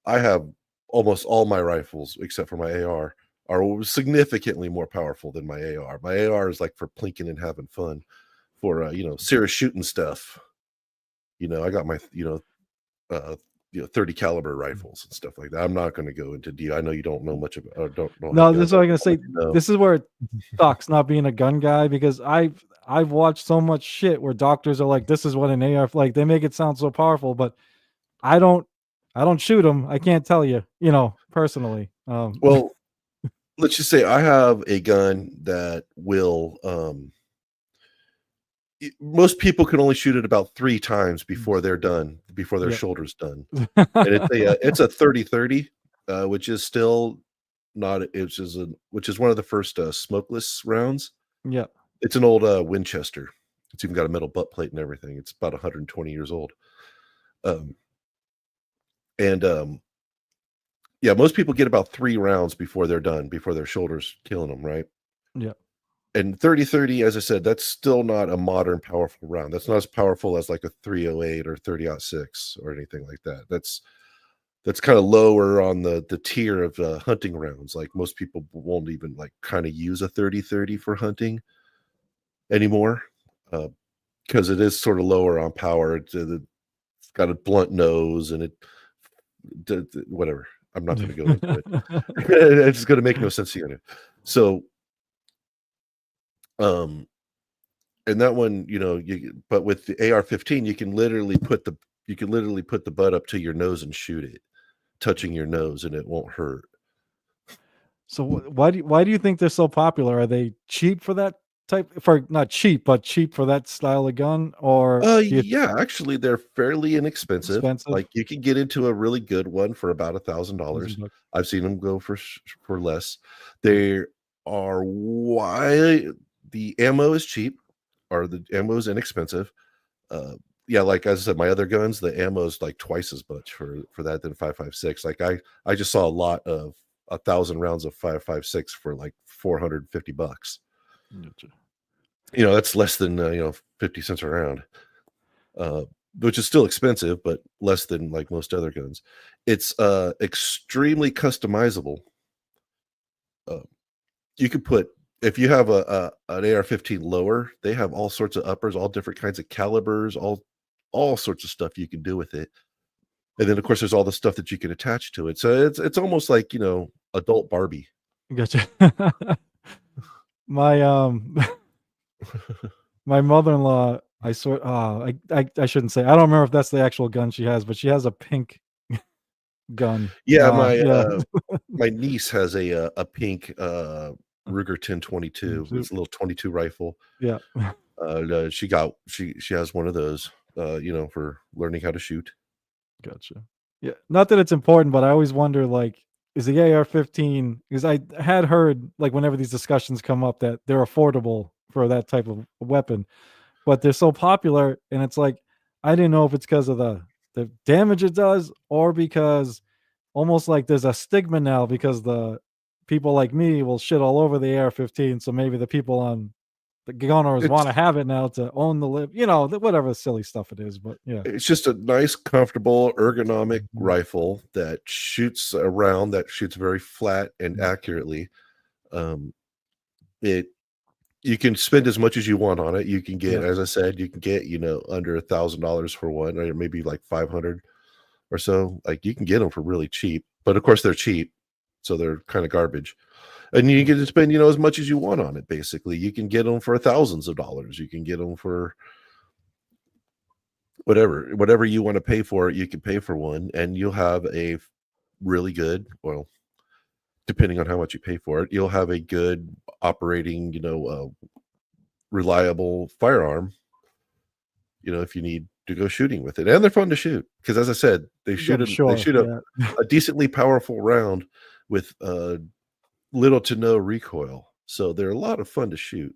I have almost all my rifles except for my AR are significantly more powerful than my AR. My AR is like for plinking and having fun, for serious shooting stuff. I got my 30 caliber rifles and stuff like that. I'm not going to go into I know you don't know much about, or don't know how No, this guns is what I'm gonna are. say. This is where it sucks not being a gun guy because I've watched so much shit where doctors are like, "This is what an AR," like they make it sound so powerful, but I don't I don't shoot them. I can't tell you, personally. Well, let's just say I have a gun that will most people can only shoot it about 3 times before they're done, before their Yep. shoulder's done. And it's a 30-30, which is still not which is one of the first smokeless rounds. Yep. It's an old Winchester. It's even got a metal butt plate and everything. It's about 120 years old. Um, and yeah, most people get about 3 rounds before they're done, before their shoulder's killing them, right? Yep. And 30-30, as I said, that's still not a modern powerful round. That's not as powerful as like a 308 or 30-06 or anything like that. That's kind of lower on the tier of hunting rounds. Like most people won't even like kind of use a 30-30 for hunting anymore, because it is sort of lower on power. It's got a blunt nose and whatever. I'm not going to go into it. It's going to make no sense to you. So, and that one, but with the AR-15, you can literally put the butt up to your nose and shoot it, touching your nose, and it won't hurt. So why do you think they're so popular? Are they cheap for that not cheap, but cheap for that style of gun, or do you Yeah, actually, they're fairly inexpensive. expensive? Like you can get into a really good one for about $1,000 $1,000. bucks. I've seen them go for less. They are why the ammo is cheap, or the ammo is inexpensive. Yeah, like as I said, my other guns, the ammo is like twice as much for that than 5.56. Like I just saw a lot of 1,000 rounds of 5.56 for like $450. Gotcha. That's less than 50 cents a round, which is still expensive, but less than like most other guns. It's extremely customizable. You could put, if you have an AR-15 lower, they have all sorts of uppers, all different kinds of calibers, all sorts of stuff you can do with it. And then of course there's all the stuff that you can attach to it. So it's almost like, adult Barbie. Gotcha. My my mother-in-law, I swear, I shouldn't say. I don't remember if that's the actual gun she has, but she has a pink gun. Yeah, Yeah. my niece has a pink Ruger 1022. It's a little 22 rifle. Yeah. She has one of those, for learning how to shoot. Gotcha. Yeah, not that it's important, but I always wonder, like, is the AR-15, because I had heard, like, whenever these discussions come up that they're affordable for that type of weapon, but they're so popular, and it's like, I didn't know if it's because of the damage it does, or because almost like there's a stigma now because the people like me will shit all over the AR-15, so maybe the people on the gun owners It's wanna have it now to own the whatever silly stuff it is, but yeah. it's just a nice, comfortable, ergonomic Mhm. rifle that shoots around, that shoots very flat and Mhm. accurately. Um, it You can spend as much as you want on it. You can get, Yeah. as I said, you can get, under $1,000 for one, or maybe like 500 or so. Like you can get them for really cheap, but of course they're cheap, so they're kind of garbage. And you can spend, as much as you want on it. Basically, you can get them for thousands of dollars. You can get them for whatever you want to pay for it. You can pay for one, and you'll have a really good, well, depending on how much you pay for it, you'll have a good operating, reliable firearm. If you need to go shooting with it, and they're fun to shoot because, as I said, they shoot a decently powerful round with little to no recoil, so they're a lot of fun to shoot.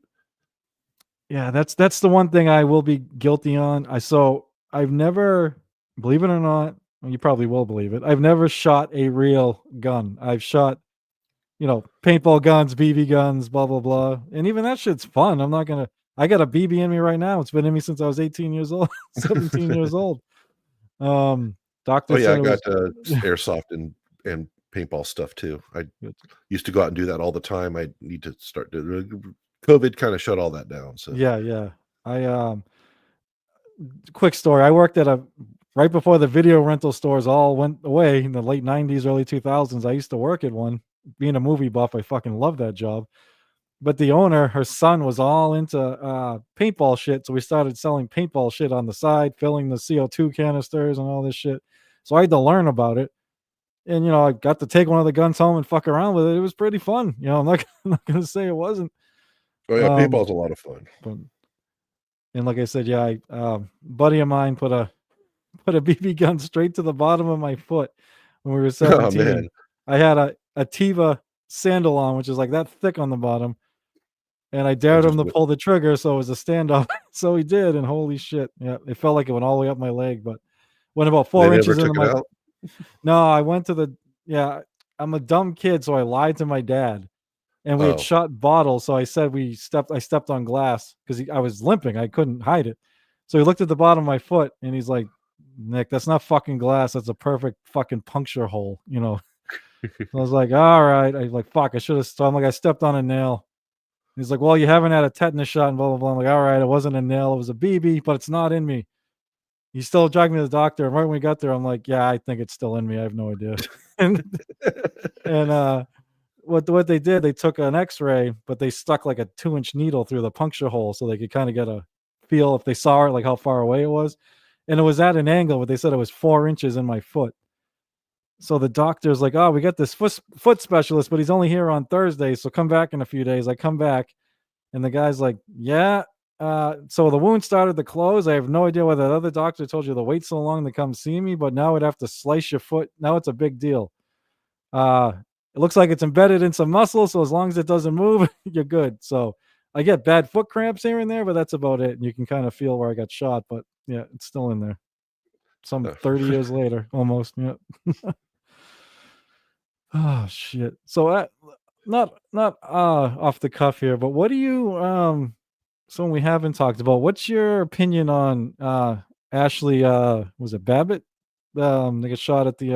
Yeah, that's the one thing I will be guilty on. I've never, believe it or not, well, you probably will believe it, I've never shot a real gun. I've shot, paintball guns, BB guns, blah blah blah, and even that shit's fun. I got a BB in me right now. It's been in me since I was 18 years old, 17 years old. Doctor said I got airsoft and paintball stuff too. I used to go out and do that all the time. I need to start doing. COVID kind of shut all that down. So yeah. Quick story. I worked at right before the video rental stores all went away in the late 90s, early 2000s. I used to work at one. Being a movie buff, I fucking loved that job. But the owner, her son was all into paintball shit. So we started selling paintball shit on the side, filling the CO2 canisters and all this shit. So I had to learn about it. And, I got to take one of the guns home and fuck around with it. It was pretty fun. I'm not going to say it wasn't. Oh, yeah, paintball's a lot of fun. And like I said, yeah, buddy of mine put a BB gun straight to the bottom of my foot when we were 17. Oh, man. I had a Tiva sandal on, which is like that thick on the bottom. And I dared him to pull the trigger, so it was a standoff. So he did, and holy shit. Yeah, it felt like it went all the way up my leg, but went about 4 inches into my out? No, I went to I'm a dumb kid, so I lied to my dad. And we had shot bottles, so I said I stepped on glass because I was limping. I couldn't hide it. So he looked at the bottom of my foot and he's like, Nick, that's not fucking glass. That's a perfect fucking puncture hole, So I was like, all right. I was like, fuck, I should have. So I'm like, I stepped on a nail. He's like, well, you haven't had a tetanus shot and blah, blah, blah. I'm like, all right, it wasn't a nail. It was a BB, but it's not in me. He still dragged me to the doctor. And right when we got there, I'm like, yeah, I think it's still in me. I have no idea. and what they did, they took an x-ray, but they stuck like a 2-inch needle through the puncture hole so they could kind of get a feel if they saw it, like how far away it was. And it was at an angle, but they said it was 4 inches in my foot. So the doctor's like, oh, we got this foot specialist, but he's only here on Thursday, so come back in a few days. I come back, and the guy's like, yeah. So the wound started to close. I have no idea whether the other doctor told you to wait so long to come see me, but now I'd have to slice your foot. Now it's a big deal. It looks like it's embedded in some muscle, so as long as it doesn't move, you're good. So I get bad foot cramps here and there, but that's about it. And you can kind of feel where I got shot, but yeah, it's still in there. Some 30 years later, almost. Yeah. Oh shit. So not off the cuff here, but what do you something we haven't talked about? What's your opinion on Ashley was it Babbitt? They got shot at the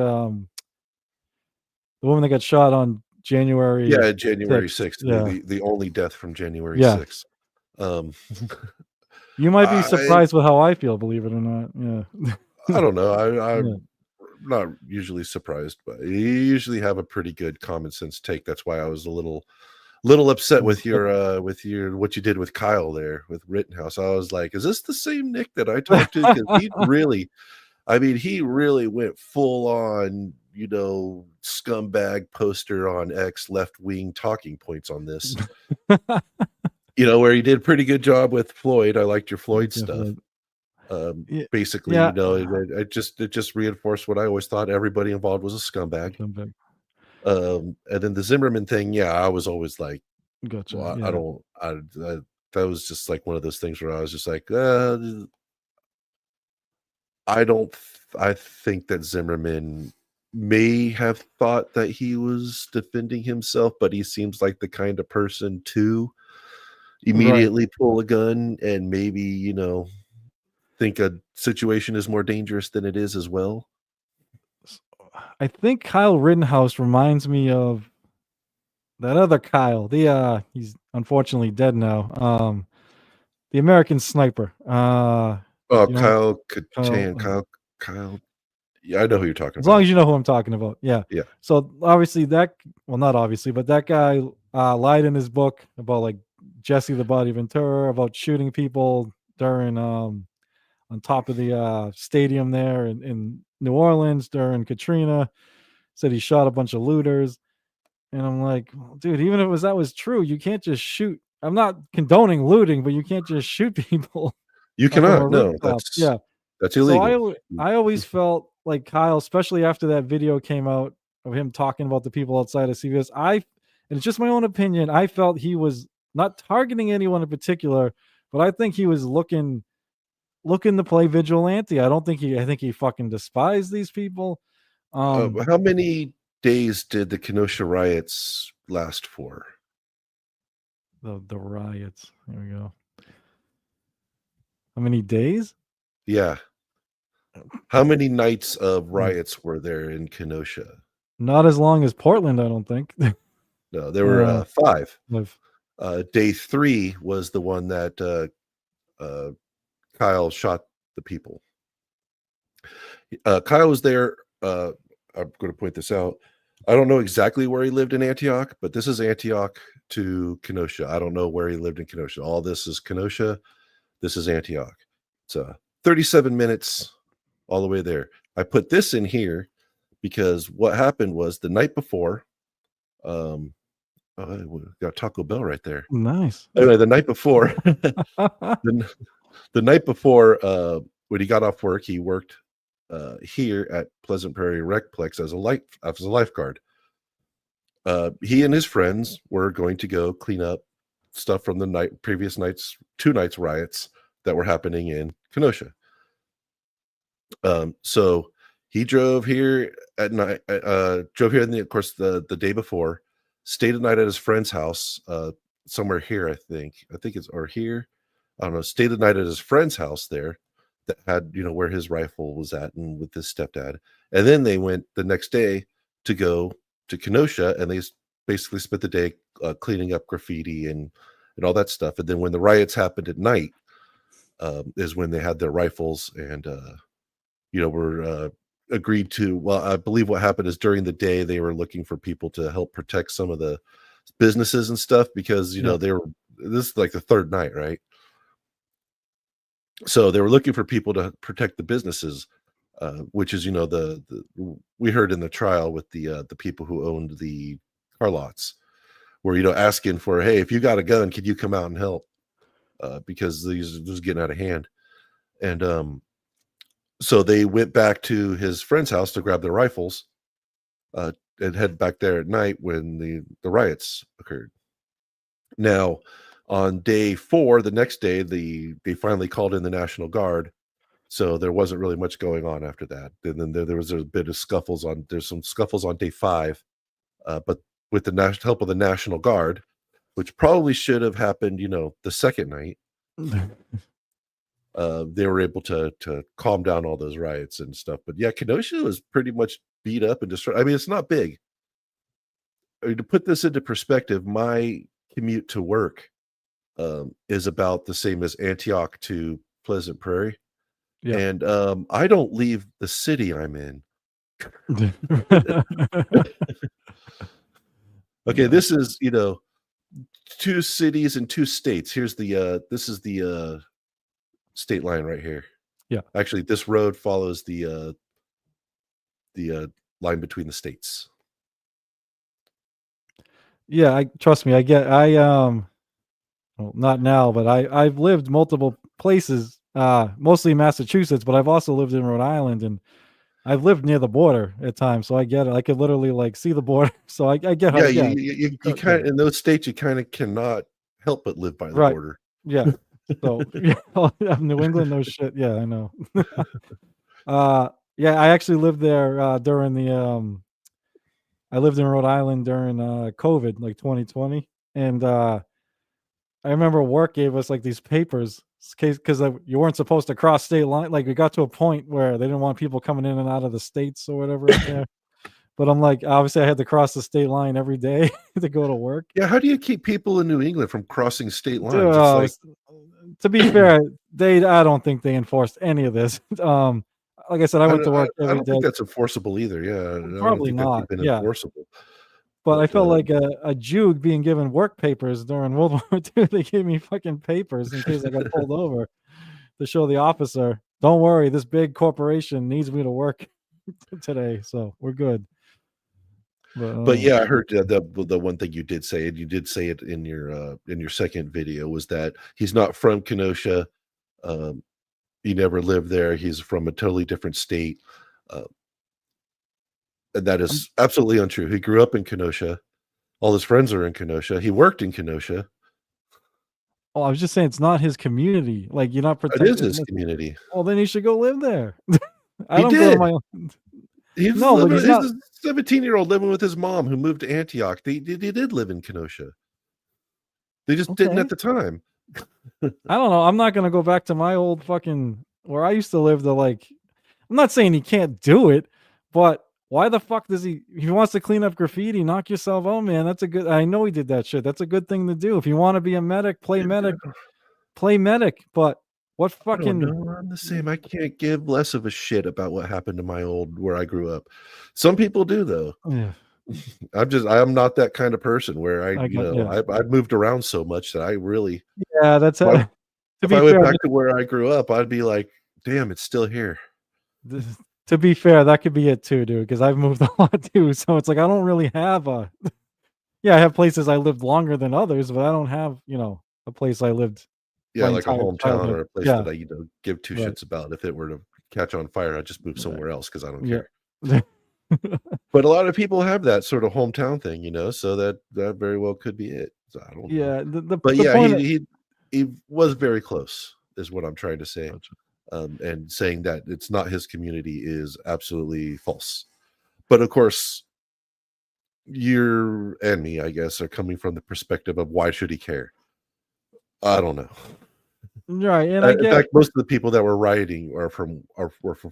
woman that got shot on January. Yeah, January 6th. Yeah. The only death from January 6th. You might be surprised with how I feel, believe it or not. Yeah. I don't know. I'm not usually surprised, but you usually have a pretty good common sense take. That's why I was a little upset with your what you did with Kyle there with Rittenhouse. I was like, is this the same Nick that I talked to? Because he really went full on, scumbag poster on X left wing talking points on this. Where he did a pretty good job with Floyd. I liked your Floyd stuff. Basically, it just reinforced what I always thought. Everybody involved was a scumbag. And then the Zimmerman thing, I was always like, gotcha. Well, that was just like one of those things where I was just like, I think that Zimmerman may have thought that he was defending himself, but he seems like the kind of person to immediately pull a gun and maybe, think a situation is more dangerous than it is as well. I think Kyle Rittenhouse reminds me of that other Kyle. He's unfortunately dead now. The American Sniper. Kyle Katan. Kyle. Yeah, I know who you're talking about. As long as you know who I'm talking about. Yeah. Yeah. So obviously not obviously, but that guy lied in his book about like Jesse the Body Ventura, about shooting people during on top of the stadium there in New Orleans during Katrina. Said he shot a bunch of looters. And I'm like, well, dude, even if that was true, you can't just shoot. I'm not condoning looting, but you can't just shoot people You from a cannot. No, rooftop. Yeah. that's So illegal. I always felt like Kyle, especially after that video came out of him talking about the people outside of CVS. And it's just my own opinion. I felt he was not targeting anyone in particular, but I think he was looking to play vigilante. I think he fucking despised these people. How many days did the Kenosha riots last for? The riots. There we go. How many days? Yeah. How many nights of riots were there in Kenosha? Not as long as Portland, I don't think. No, there were 5. I've- Day 3 was the one that Kyle shot the people. Kyle was there. I'm going to point this out. I don't know exactly where he lived in Antioch, but this is Antioch to Kenosha. I don't know where he lived in Kenosha. All this is Kenosha. This is Antioch. It's 37 minutes all the way there. I put this in here because what happened was the night before, we got Taco Bell right there. Nice. Anyway, the night before, the night before, when he got off work, he worked here at Pleasant Prairie Recplex as a lifeguard. He and his friends were going to go clean up stuff from the previous night's 2 nights riots that were happening in Kenosha. So he drove here at night, drove here, of course, the day before, stayed a night at his friend's house, somewhere here, I think it's, or here, I don't know, stayed the night at his friend's house there that had, where his rifle was at and with his stepdad. And then they went the next day to go to Kenosha, and they basically spent the day cleaning up graffiti and all that stuff. And then when the riots happened at night, is when they had their rifles and, were agreed to. Well, I believe what happened is during the day, they were looking for people to help protect some of the businesses and stuff because, this is like the 3rd night, right? So they were looking for people to protect the businesses, which is, we heard in the trial with the people who owned the car lots, where, asking for, hey, if you got a gun, could you come out and help? Because this was getting out of hand. And so they went back to his friend's house to grab their rifles and head back there at night when the riots occurred. Now, on day 4, the next day, they finally called in the National Guard. So there wasn't really much going on after that. And then there was a bit of scuffles there's some scuffles on day 5, but with the help of the National Guard, which probably should have happened, the second night, they were able to calm down all those riots and stuff. But yeah, Kenosha was pretty much beat up and destroyed. I mean, it's not big. I mean, to put this into perspective, my commute to work is about the same as Antioch to Pleasant Prairie. Yeah. And I don't leave the city I'm in. Okay, this is, 2 cities and 2 states. Here's this is the state line right here. Yeah. Actually, this road follows the line between the states. Yeah, trust me, well, not now, but I've lived multiple places, mostly Massachusetts, but I've also lived in Rhode Island, and I've lived near the border at times, so I get it. I could literally see the border, so I get how. Yeah, you kind in those states you kind of cannot help but live by the border. Yeah. So New England, no shit. Yeah, I know. Yeah, I actually lived there during the I lived in Rhode Island during COVID, like 2020, and I remember work gave us these papers because you weren't supposed to cross state line. Like we got to a point where they didn't want people coming in and out of the states or whatever up there. But I'm obviously I had to cross the state line every day to go to work. Yeah, how do you keep people in New England from crossing state lines? To be fair, I don't think they enforced any of this. Like I said, I went to work every day. I don't think that's enforceable either. Yeah, probably not. Enforceable. But I felt like a Jew being given work papers during World War II. They gave me fucking papers in case I got pulled over to show the officer, don't worry, this big corporation needs me to work today, so we're good. But yeah, I heard the one thing you did say, and you did say it in your second video, was that he's not from Kenosha. He never lived there. He's from a totally different state. And that is absolutely untrue. He grew up in Kenosha. All his friends are in Kenosha. He worked in Kenosha. Oh, I was just saying it's not his community. Like, you're not It protected. is his community. Well, then he should go live there. I He don't go to did. my own. He's No, but living, he's not. a 17-year-old living with his mom who moved to Antioch. They did live in Kenosha. They just didn't Okay. at the time. I don't know. I'm not gonna go back to my old fucking where I used to live. I'm not saying he can't do it, but why the fuck does he? If he wants to clean up graffiti, knock yourself out, man. That's a good. I know he did that shit. That's a good thing to do. If you want to be a medic, play medic. But what I don't fucking? know. I'm the same. I can't give less of a shit about what happened to my where I grew up. Some people do though. Yeah. I'm not that kind of person where Yeah. I've moved around so much that I really, Yeah, that's if to be I went fair. back to where I grew up, I'd be like, damn, it's still here. To be fair, that could be it too, dude. Because I've moved a lot too, so it's like I don't really have a. Yeah, I have places I lived longer than others, but I don't have a place I lived. Yeah, my like a entire hometown childhood. or a place Yeah. that I give two Right. shits about. If it were to catch on fire, I'd just move somewhere else because I don't Yeah. care. But a lot of people have that sort of hometown thing, so that very well could be it. So I don't know. Yeah. But The yeah, point. he was very close, is what I'm trying to say. Gotcha. And saying that it's not his community is absolutely false. But of course, you and me, I guess, are coming from the perspective of why should he care? I don't know. Right, and In fact, most of the people that were rioting were from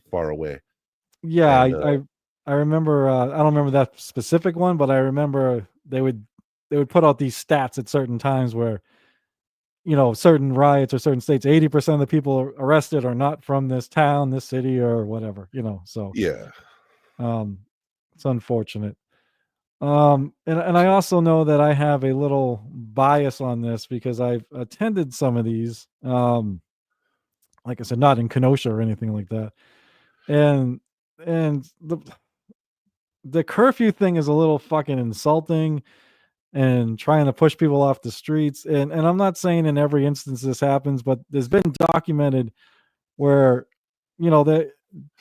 far away. Yeah, And, I remember. I don't remember that specific one, but I remember they would put out these stats at certain times where certain riots or certain states, 80% of the people arrested are not from this town, this city, or whatever. So yeah, it's unfortunate. And I also know that I have a little bias on this because I've attended some of these. Like I said, not in Kenosha or anything like that. And the curfew thing is a little fucking insulting and trying to push people off the streets. And I'm not saying in every instance this happens, but there's been documented where,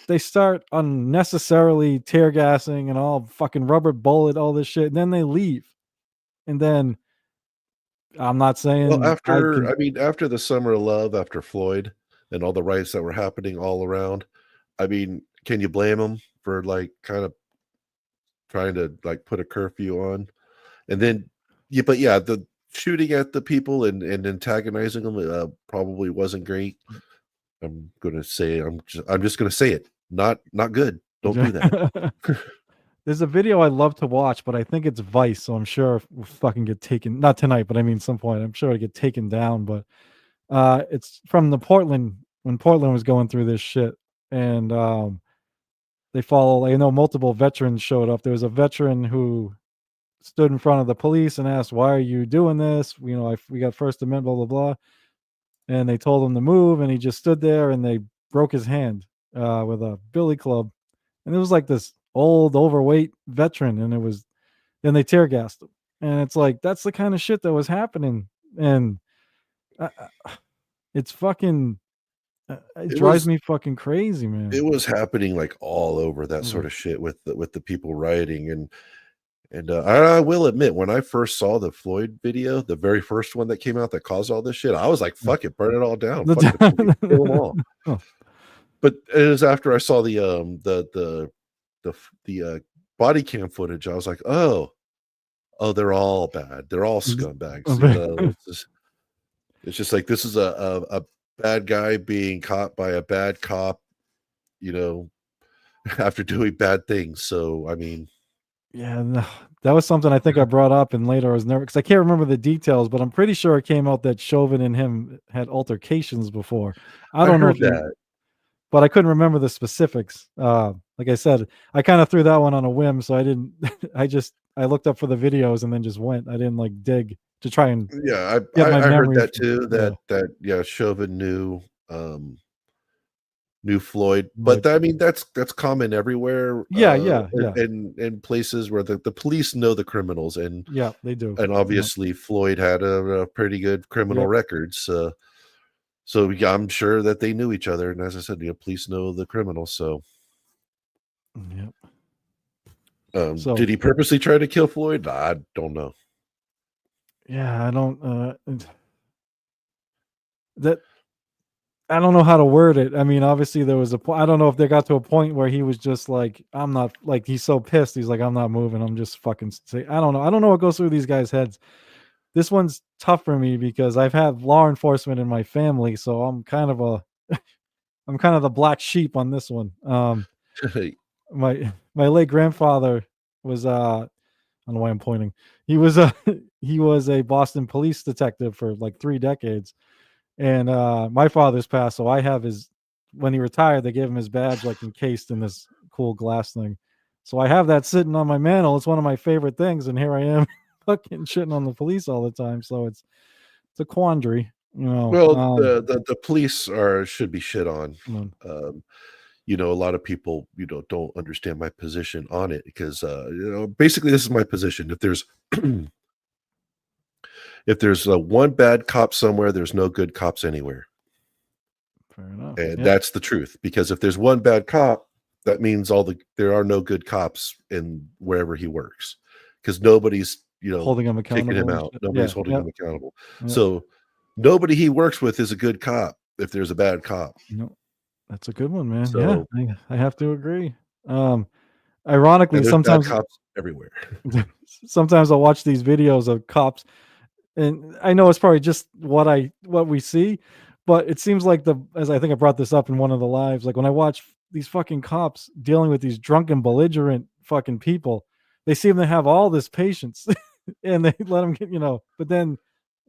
they start unnecessarily tear gassing and all fucking rubber bullet, all this shit, and then they leave. And then I'm not saying well, after the summer of love, after Floyd and all the riots that were happening all around, I mean, can you blame them for kind of trying to put a curfew on? And then but yeah, the shooting at the people and antagonizing them probably wasn't great. I'm just gonna say it. Not good. Don't do that. There's a video I love to watch, but I think it's Vice, so I'm sure we'll fucking get taken. Not tonight, but I mean some point. I'm sure it'll get taken down. But it's from the Portland when Portland was going through this shit, and they follow. I know multiple veterans showed up. There was a veteran who stood in front of the police and asked, "Why are you doing this? We got First Amendment, blah blah blah." And they told him to move, and he just stood there, and they broke his hand with a billy club, and it was like this old, overweight veteran, and then they tear gassed him, and it's like that's the kind of shit that was happening, and it's fucking. It drives me fucking crazy, man. It was happening all over that sort of shit with the people rioting, and I will admit, when I first saw the Floyd video, the very first one that came out that caused all this shit, I was like, "Fuck it, burn it all down, fuck the police, kill them all." Oh. But it was after I saw the body cam footage, I was like, "Oh, they're all bad. They're all scumbags." It's just like this is a bad guy being caught by a bad cop, after doing bad things. So I mean. Yeah, no, that was something I think I brought up, and later I was nervous because I can't remember the details, but I'm pretty sure it came out that Chauvin and him had altercations before. I don't know heard that, but I couldn't remember the specifics. Like I said, I kind of threw that one on a whim, so I didn't. I just I looked up for the videos and then just went. I didn't like dig to try and Yeah, get my I heard memory. that too. That Chauvin knew Floyd, but I mean that's common everywhere. Yeah. In places where the police know the criminals, and Yeah, they do. obviously Floyd had a pretty good criminal record. So yeah, I'm sure that they knew each other, and as I said, police know the criminals. So, Yep. Did he purposely try to kill Floyd? I don't know. Yeah, I don't. I don't know how to word it. I mean, obviously there was a point. I don't know if they got to a point where he was just like, I'm not, like, he's so pissed. He's like, I'm not moving. I'm just fucking say. I don't know. I don't know what goes through these guys' heads. This one's tough for me because I've had law enforcement in my family, so I'm kind of I'm kind of the black sheep on this one. My late grandfather was I don't know why I'm pointing. He was a he was a Boston police detective for like 3 decades. And my father's passed, so I have his. When he retired, they gave him his badge like encased in this cool glass thing. So I have that sitting on my mantle. It's one of my favorite things, and here I am fucking shitting on the police all the time. So it's a quandary, you know. Well, the police should be shit on. Mm. A lot of people, don't understand my position on it because, basically this is my position. If there's one bad cop somewhere, there's no good cops anywhere. Fair enough. And that's the truth, because if there's one bad cop, that means there are no good cops in wherever he works, because nobody's, holding him accountable, kicking him out. Nobody's holding him accountable. Yep. So nobody he works with is a good cop if there's a bad cop. No, that's a good one, man. So, yeah, I have to agree. Ironically, sometimes bad cops everywhere. Sometimes I'll watch these videos of cops, and I know it's probably just what we see, but it seems like as I think I brought this up in one of the lives, like when I watch these fucking cops dealing with these drunken, belligerent fucking people, they seem to have all this patience, and they let them get, but then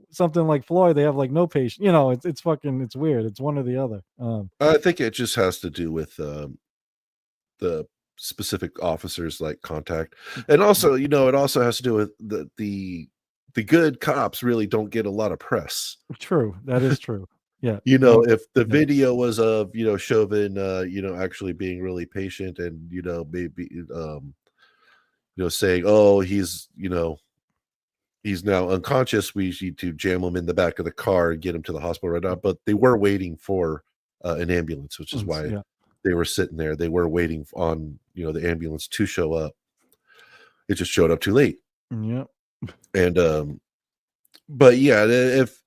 something like Floyd, they have like no patience. It's fucking, it's weird. It's one or the other. I think it just has to do with the specific officers like contact, and also, it also has to do with the good cops really don't get a lot of press. True, that is true. Yeah. If the video was of Chauvin actually being really patient and maybe saying, oh, he's now unconscious, we need to jam him in the back of the car and get him to the hospital right now. But they were waiting for an ambulance, which is why they were sitting there. They were waiting on the ambulance to show up. It just showed up too late. Yeah. And but yeah, if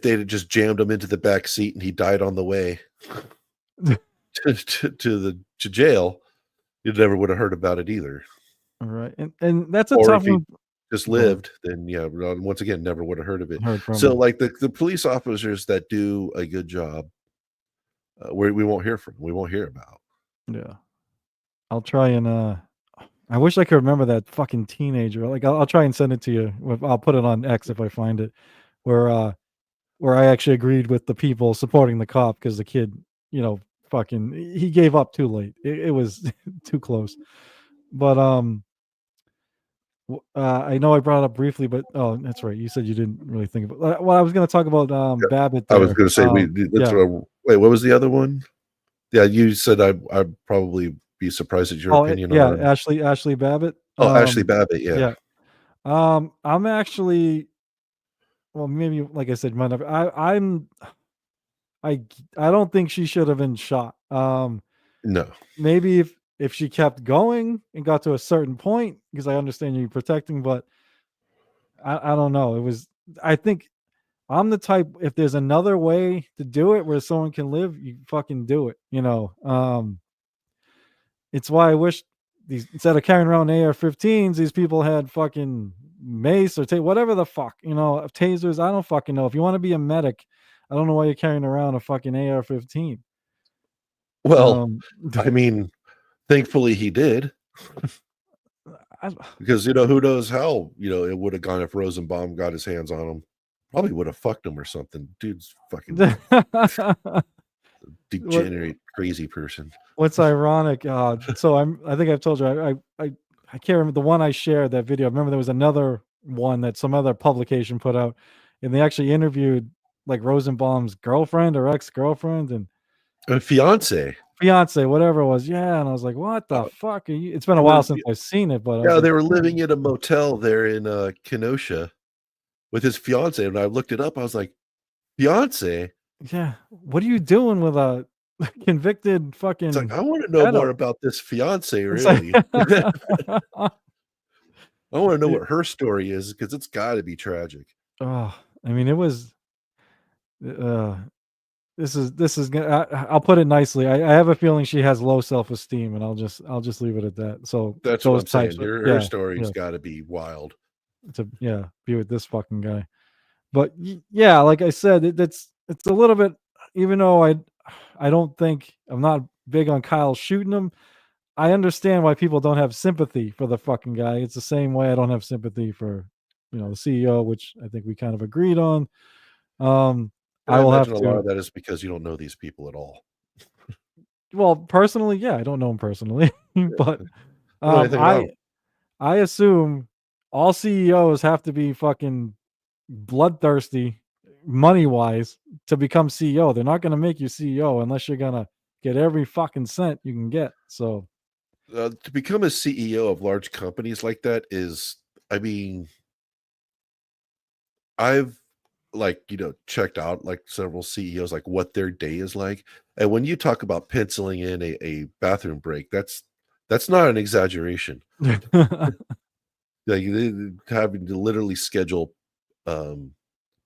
they had just jammed him into the back seat and he died on the way to jail, you never would have heard about it either. All right, and that's a tough one. Just lived, then once again, never would have heard of it. So like the police officers that do a good job, we won't hear from. We won't hear about. Yeah, I'll try and I wish I could remember that fucking teenager. Like I'll try and send it to you. I'll put it on X if I find it, where I actually agreed with the people supporting the cop because the kid, fucking he gave up too late. It was too close. But I know I brought it up briefly, but oh, that's right. You said you didn't really think about. Well, I was going to talk about Babbitt. I was going to say wait, what was the other one? Yeah, you said I'd probably be surprised at your opinion. Yeah, Ashley Babbitt. Oh, Ashley Babbitt. Yeah. I'm actually. Well, maybe like I said, I don't think she should have been shot. No. Maybe if she kept going and got to a certain point, because I understand you're protecting, but I don't know. I think I'm the type, if there's another way to do it where someone can live, you fucking do it. It's why I wish instead of carrying around AR-15s, these people had fucking mace or whatever the fuck, tasers. I don't fucking know. If you want to be a medic, I don't know why you're carrying around a fucking AR-15. Well, I mean, thankfully he did. Because who knows how it would have gone if Rosenbaum got his hands on him. Probably would have fucked him or something. Dude's fucking degenerate, crazy person. What's ironic? So I think I've told you. I can't remember the one I shared that video. I remember there was another one that some other publication put out, and they actually interviewed like Rosenbaum's girlfriend or ex-girlfriend and A fiance. fiance, whatever it was. Yeah, and I was like, "What the fuck?" It's been a while since I've seen it, but I was yeah, like, they were living in a motel there in Kenosha with his fiance, and I looked it up. I was like, fiance. "Yeah, what are you doing with a convicted It's like fucking I want to know more pedo?" about this fiance. It's like, Really, I want to know it, what her story is because it's got to be tragic. oh, I mean, it was. Uh, this is gonna. I'll put it nicely. I have a feeling she has low self-esteem, and I'll just leave it at that. So That's what those I'm saying. types of Her yeah, story's yeah, got to be wild. to yeah, be with this fucking guy. But yeah, like I said, it's a little bit. Even though I don't think I'm not big on Kyle shooting him. I understand why people don't have sympathy for the fucking guy. It's the same way I don't have sympathy for the CEO, which I think we kind of agreed on. And I I will have imagine a lot to. of that is because you don't know these people at all. Well, personally, yeah, I don't know him personally, but I don't know anything about them. I assume all CEOs have to be fucking bloodthirsty, money wise, to become CEO. They're not going to make you CEO unless you're going to get every fucking cent you can get. So To become a CEO of large companies like that is, I mean, I've checked out like several CEOs, like what their day is like. And when you talk about penciling in a bathroom break, that's not an exaggeration. Like having to literally schedule um,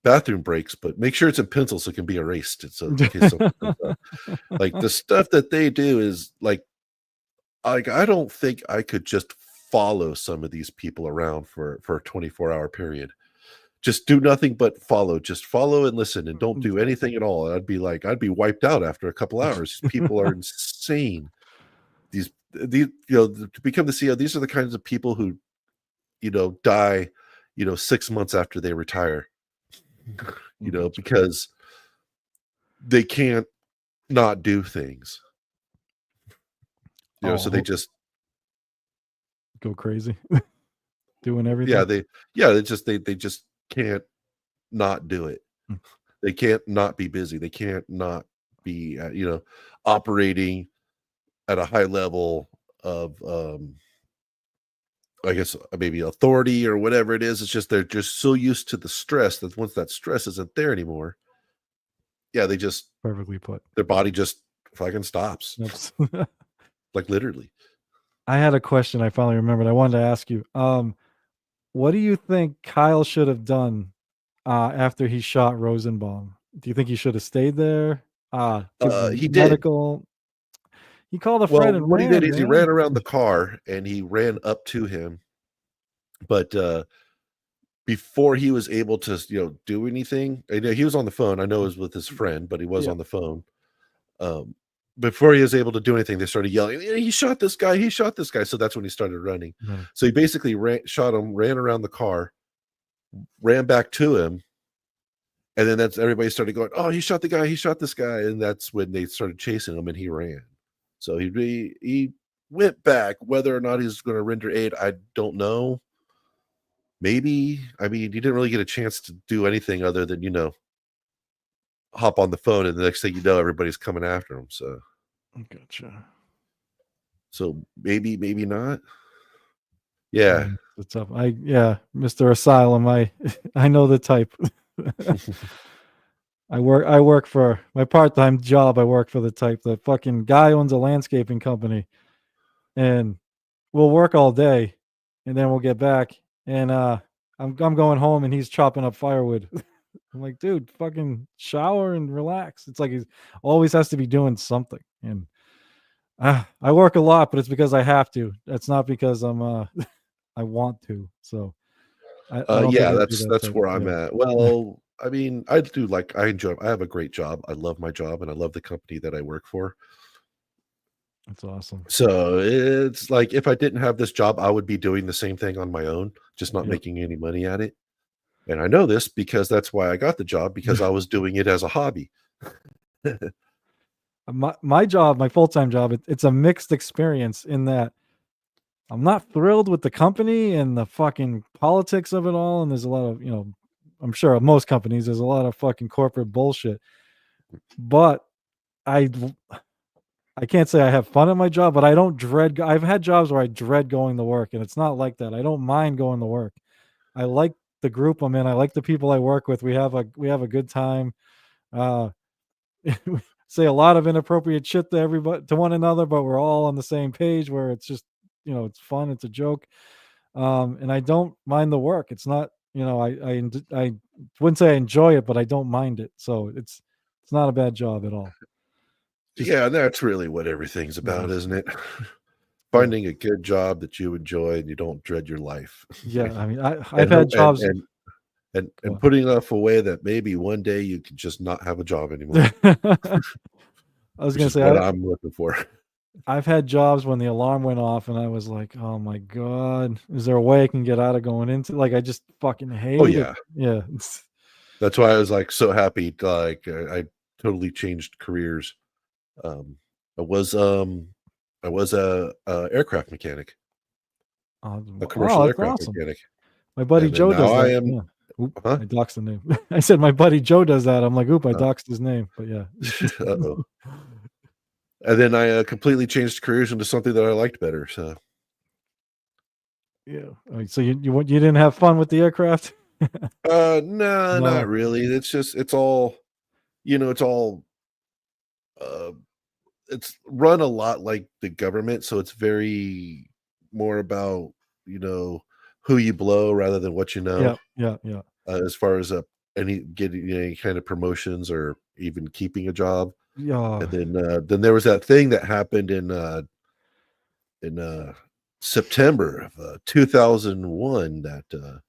bathroom breaks, but make sure it's in pencil so it can be erased. So in case something comes up. Like the stuff that they do is like I don't think I could just follow some of these people around for a 24-hour period. Just do nothing but follow. Just follow and listen and don't do anything at all. I'd be wiped out after a couple hours. These people are insane. These to become the CEO, these are the kinds of people who die 6 months after they retire. Because they can't not do things. So they just go crazy doing everything. they just can't not do it. They can't not be busy. They can't not be operating at a high level of I guess maybe authority or whatever it is. It's just they're just so used to the stress that once that stress isn't there anymore, they just Perfectly put. their body just fucking stops. Yep. Like literally. I had a question I finally remembered. I wanted to ask you. What do you think Kyle should have done after he shot Rosenbaum? Do you think he should have stayed there? Give him He did. medical. He called a Well, friend and what he did ran, is he man. ran around the car and he ran up to him, but before he was able to do anything, he was on the phone. I know it was with his friend, but he was Yeah. on the phone. Before he was able to do anything, they started yelling, he shot this guy, he shot this guy. So that's when he started running. So he basically shot him, ran around the car, ran back to him, and then everybody started going, oh, he shot the guy, he shot this guy. And that's when they started chasing him and he ran. So he went back. Whether or not he's going to render aid, I don't know. Maybe. I mean, he didn't really get a chance to do anything other than hop on the phone, and the next thing you know, everybody's coming after him. So, Gotcha. so maybe not. Yeah, It's up. Mr. Asylum. I know the type. I work for my part-time job. I work for the type. The fucking guy owns a landscaping company, and we'll work all day, and then we'll get back, and I'm going home, and he's chopping up firewood. I'm like, dude, fucking shower and relax. It's like he always has to be doing something, and I work a lot, but it's because I have to. It's not because I'm I want to. So I don't think I'd be that that's type. where I'm Yeah. at. Well, I mean, I have a great job. I love my job, and I love the company that I work for. That's awesome. So it's like if I didn't have this job, I would be doing the same thing on my own, just not Yep. making any money at it. And I know this because that's why I got the job, because I was doing it as a hobby. my job, my full-time job, it's a mixed experience in that I'm not thrilled with the company and the fucking politics of it all. And there's a lot of, I'm sure of most companies, there's a lot of fucking corporate bullshit. But I can't say I have fun at my job, but I don't dread. I've had jobs where I dread going to work, and it's not like that. I don't mind going to work. I like the group I'm in. I like the people I work with. We have a good time. We say a lot of inappropriate shit to everybody, to one another, but we're all on the same page where it's just, it's fun. It's a joke. And I don't mind the work. It's not, I wouldn't say I enjoy it, but I don't mind it. So it's not a bad job at all. Yeah, that's really what everything's about, isn't it? Finding a good job that you enjoy and you don't dread your life. Yeah, I mean, I've had jobs and putting enough away that maybe one day you could just not have a job anymore. I was gonna say, what I'm looking for. I've had jobs when the alarm went off and I was like, oh my God, is there a way I can get out of going into, like, I just fucking hate it. Yeah. That's why I was like so happy. Like I totally changed careers. I was a aircraft mechanic, a commercial aircraft mechanic. My buddy Joe does that. I am. I doxed the name. I said my buddy Joe does that. I'm like, oop, I doxed his name. But yeah. Uh-oh. And then I completely changed careers into something that I liked better. So yeah. So you didn't have fun with the aircraft? No, not really. It's all it's run a lot like the government, so it's very more about who you blow rather than what you know. Yeah. As far as getting any kind of promotions or even keeping a job. Yeah. And then there was that thing that happened in September of 2001 that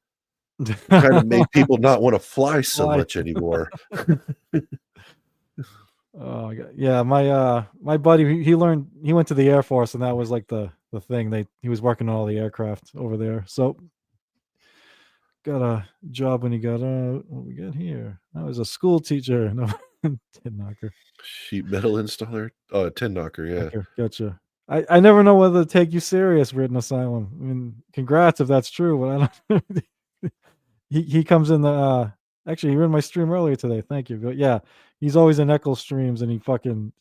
kind of made people not want to fly so much anymore. Oh yeah, my buddy, he went to the Air Force, and that was like the thing. He was working on all the aircraft over there. So got a job when he got out. What we got here? I was a school teacher. No, tin knocker. Sheet metal installer. Oh, tin knocker. Yeah. Okay, gotcha. I never know whether to take you serious, Written Asylum. I mean, congrats if that's true, but I don't. he comes in the actually, you were in my stream earlier today. Thank you. But yeah, he's always in Echo streams, and he fucking,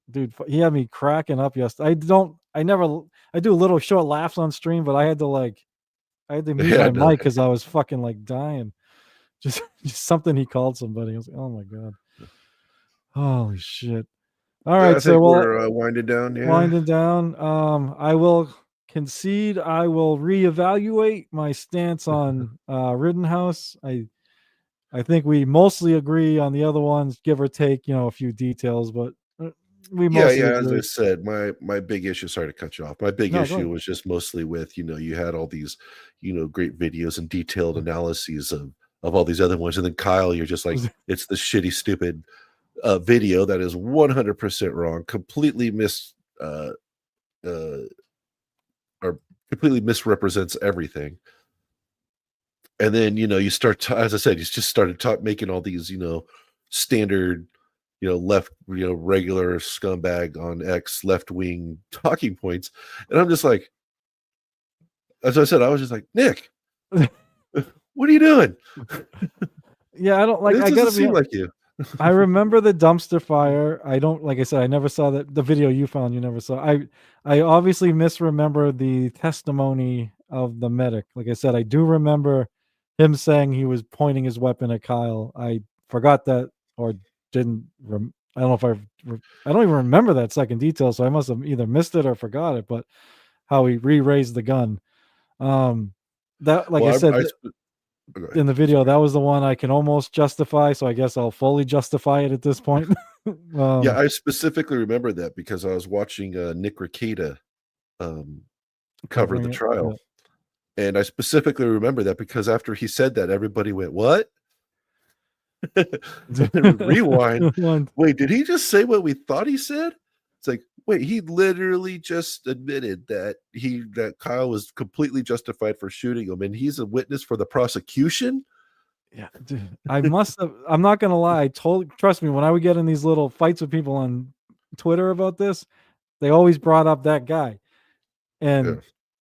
dude, he had me cracking up yesterday. I do little short laughs on stream, but I had to mute my mic because I was fucking like dying. Just something he called somebody. I was like, oh my God. Holy shit. All right. So we're winding down. Yeah. Winding down. I will concede I will reevaluate my stance on Rittenhouse. I think we mostly agree on the other ones, give or take, a few details, but we mostly agree. As I said, my big issue, sorry to cut you off. My big issue was just mostly with, you had all these, great videos and detailed analyses of all these other ones. And then Kyle, you're just like, it's the shitty, stupid video that is 100% wrong, completely or completely misrepresents everything. And then, you start, as I said, you just started making all these, standard, left, regular scumbag on X left-wing talking points. And I'm just like, as I said, I was just like, Nick, what are you doing? Yeah, I don't like, I gotta seem like you. I remember the dumpster fire. I don't, like I said, I never saw the video you found. You never saw. I obviously misremember the testimony of the medic. Like I said, I do remember him saying he was pointing his weapon at Kyle. I forgot that, or didn't. I don't know if I don't even remember that second detail. So I must have either missed it or forgot it. But how he re-raised the gun. That, like I said. In the video, that was the one I can almost justify, so I guess I'll fully justify it at this point. Yeah, I specifically remember that because I was watching Nick Rekieta cover the trial, and I specifically remember that because after he said that, everybody went, "What?" Rewind. Wait, did he just say what we thought he said? It's like, wait, he literally just admitted that Kyle was completely justified for shooting him, and he's a witness for the prosecution. Yeah, dude, I must have. I'm not gonna lie. Trust me, when I would get in these little fights with people on Twitter about this, they always brought up that guy. And Yeah.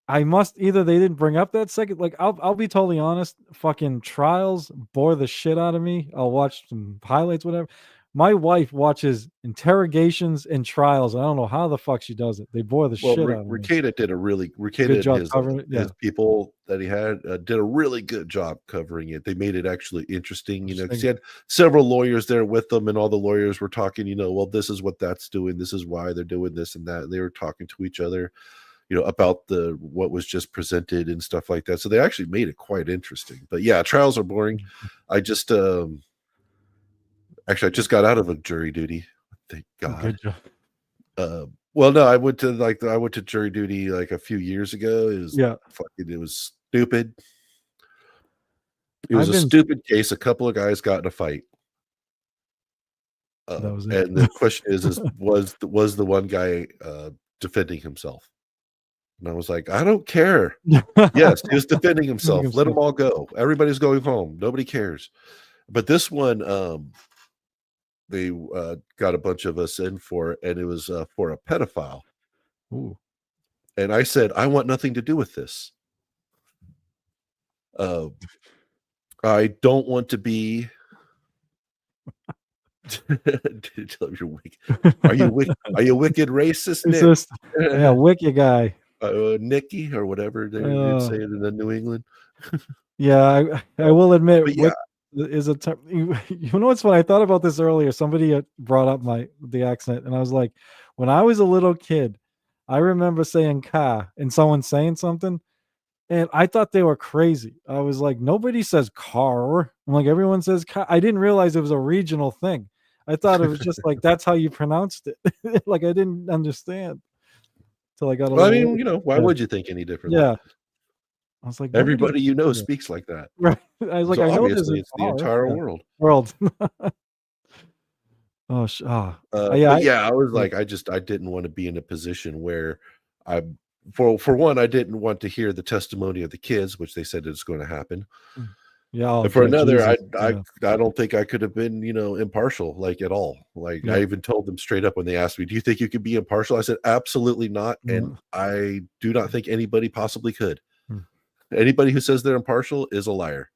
I must either they didn't bring up that second. Like I'll be totally honest. Fucking trials bore the shit out of me. I'll watch some highlights, whatever. My wife watches interrogations and trials. I don't know how the fuck she does it. They bore the Well, shit out of me. Ricada did a really Good Ricada and job covering it. Yeah. his people that he had did a really good job covering it. They made it actually interesting, you know, because he had several lawyers there with them, and all the lawyers were talking, you know, well, this is what that's doing, this is why they're doing this and that. And they were talking to each other, you know, about what was just presented and stuff like that. So they actually made it quite interesting. But yeah, trials are boring. I just actually I just got out of a jury duty. Thank God. Good job. Well, no, I went to jury duty like a few years ago. It was it was stupid. It was a stupid case. A couple of guys got in a fight. That was it. And the question is was the one guy defending himself? And I was like, I don't care. Yes, he was defending himself. Let them all go. Everybody's going home. Nobody cares. But this one, they got a bunch of us in for, and it was for a pedophile. Ooh. And I said, I want nothing to do with this. I don't want to be. Are you wicked racist, Nick? Yeah, wicked guy. Nicky or whatever they'd say it in the New England. Yeah, I will admit, wick is a term. You know what's funny? I thought about this earlier. Somebody brought up the accent, and I was like, when I was a little kid, I remember saying "ka" and someone saying something, and I thought they were crazy. I was like, nobody says "car." I'm like, everyone says "ka." I didn't realize it was a regional thing. I thought it was just like that's how you pronounced it. Like I didn't understand till I got a little. I mean, you know, why would you think any differently? Yeah. I was like, everybody you know speaks like that. Right. I was like, so I know obviously it's the entire world. Oh, yeah, I was like, I didn't want to be in a position where for one, I didn't want to hear the testimony of the kids, which they said it's going to happen. Yeah. And for another, I don't think I could have been, you know, impartial, like at all. Like I even told them straight up when they asked me, do you think you could be impartial? I said, absolutely not. And I do not think anybody possibly could. Anybody who says they're impartial is a liar.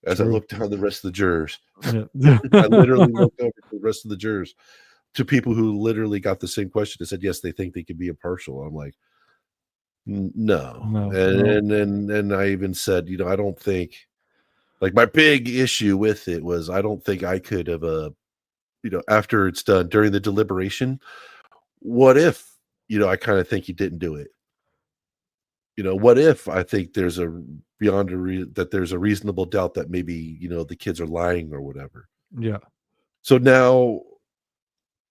As I looked down the rest of the jurors, I literally looked over to the rest of the jurors, to people who literally got the same question and said, yes, they think they could be impartial. I'm like, no. And I even said, you know, I don't think, like my big issue with it was, I don't think I could have, you know, after it's done during the deliberation, what if, you know, I kind of think he didn't do it. You know, what if I think there's that there's a reasonable doubt that maybe, you know, the kids are lying or whatever. Yeah. So now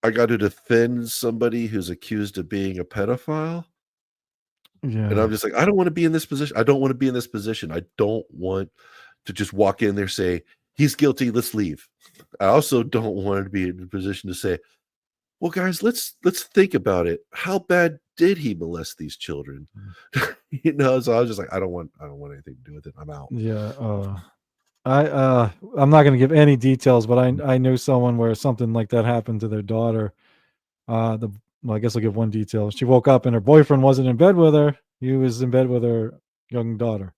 I got to defend somebody who's accused of being a pedophile. Yeah. And I'm just like, I don't want to be in this position. I don't want to be in this position. I don't want to just walk in there, say, he's guilty, let's leave. I also don't want to be in a position to say, well, guys, let's think about it. How bad did he molest these children? You know, so I was just like, I don't want anything to do with it. I'm out. Yeah. I'm not going to give any details, but I knew someone where something like that happened to their daughter. I guess I'll give one detail. She woke up and her boyfriend wasn't in bed with her. He was in bed with her young daughter,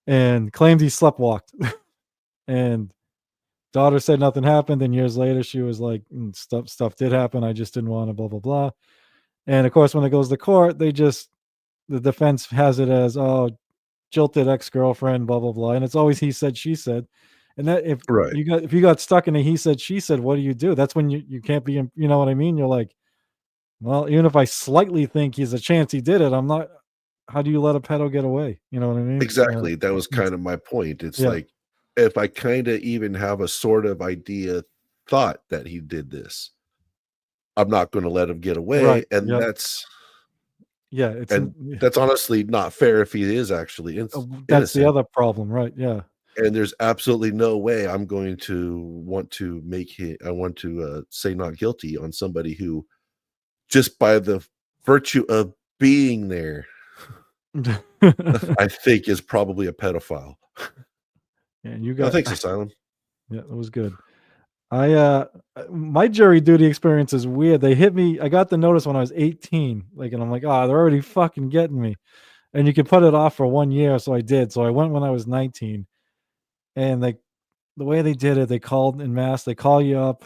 and claimed he sleptwalked. And daughter said nothing happened. And years later, she was like, stuff did happen. I just didn't want to, blah, blah, blah. And of course, when it goes to court, the defense has it as, oh, jilted ex-girlfriend, blah, blah, blah. And it's always he said, she said. And that if you got stuck in a he said, she said, what do you do? That's when you can't be, you know what I mean? You're like, well, even if I slightly think he's a chance he did it, I'm not, how do you let a pedo get away? You know what I mean? Exactly. That was kind of my point. It's like, if I kind of even have a sort of thought that he did this, I'm not going to let him get away. Right. And that's that's honestly not fair if he is actually innocent. That's the other problem, right? Yeah. And there's absolutely no way I'm going to want to say not guilty on somebody who, just by the virtue of being there, I think is probably a pedophile. And you got thanks, Asylum. Yeah, it was good. My jury duty experience is weird. They hit me. I got the notice when I was 18. Like, and I'm like, oh, they're already fucking getting me. And you can put it off for 1 year. So I did. So I went when I was 19. And the way they did it, they called in mass. They call you up.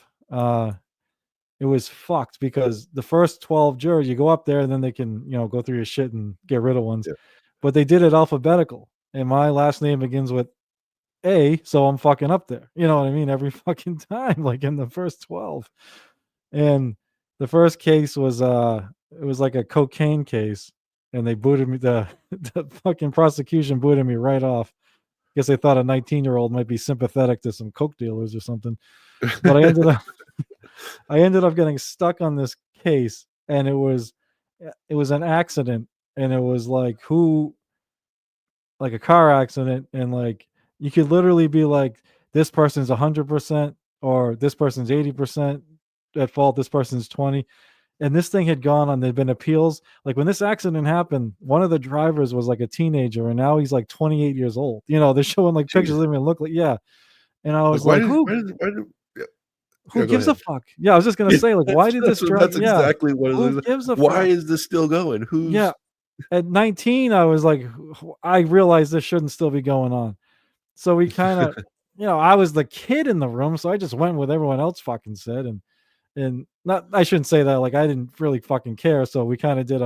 It was fucked because the first 12 jurors, you go up there and then they can, go through your shit and get rid of ones. Yeah. But they did it alphabetical. And my last name begins with A, so I'm fucking up there. You know what I mean? Every fucking time, like in the first 12. And the first case was it was like a cocaine case, and they booted me the fucking prosecution booted me right off. Guess they thought a 19-year-old might be sympathetic to some coke dealers or something. But I ended up getting stuck on this case, and it was an accident, and it was like a car accident, and like you could literally be like, this person's 100% or this person's 80% at fault, this person's 20. And this thing had gone on, there'd been appeals. Like when this accident happened, one of the drivers was like a teenager, and now he's like 28 years old. They're showing like pictures of him and look like, yeah. And I was like, who gives a fuck? Yeah, I was just gonna say, like, why did this drive? That's exactly what it who is. gives a Why fuck? is this still going? Who's Yeah. At 19, I was like, I realized this shouldn't still be going on. So we kind of, I was the kid in the room, so I just went with everyone else fucking said, and not, I shouldn't say that, like I didn't really fucking care. So we kind of did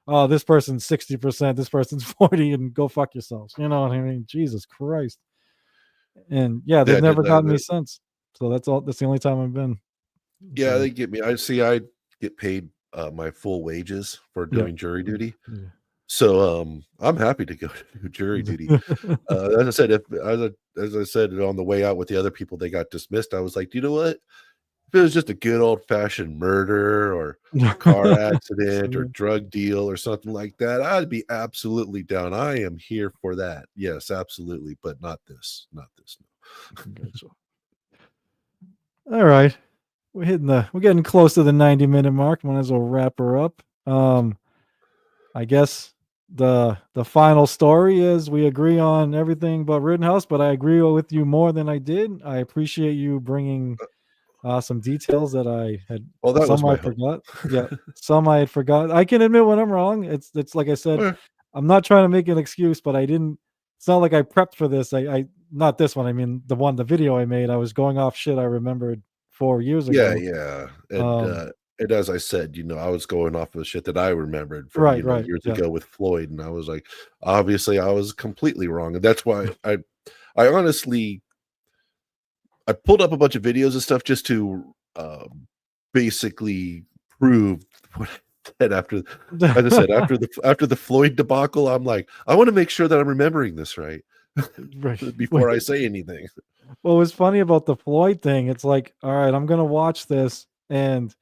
oh, this person's 60%, this person's 40, and go fuck yourselves. You know what I mean? Jesus Christ. And yeah, they've never gotten me since. So that's the only time I've been. Yeah, So, they get me. I get paid my full wages for doing jury duty. yeah. So I'm happy to go to jury duty. As I said, as I said on the way out with the other people, they got dismissed. I was like, you know what? If it was just a good old fashioned murder or car accident or drug deal or something like that, I'd be absolutely down. I am here for that. Yes, absolutely, but not this. Not this. No. Gotcha. All right. We're getting close to the 90-minute mark. Might as well wrap her up. I guess the final story is we agree on everything but Rittenhouse, but I agree with you more than I did. I appreciate you bringing some details that I had. Well, that was some I my hope. forgot. Yeah, some I had forgot. I can admit when I'm wrong. It's like I said, Okay. I'm not trying to make an excuse, but I didn't. It's not like I prepped for this. I not this one. I mean the video I made. I was going off shit I remembered 4 years ago. Yeah. And as I said, I was going off of shit that I remembered from Right. years Yeah. ago with Floyd, and I was like, obviously I was completely wrong. And that's why I honestly I pulled up a bunch of videos and stuff just to basically prove what I said after, as I said, after the Floyd debacle. I'm like, I want to make sure that I'm remembering this right before I say anything. What was funny about the Floyd thing, it's like, all right, I'm gonna watch this, and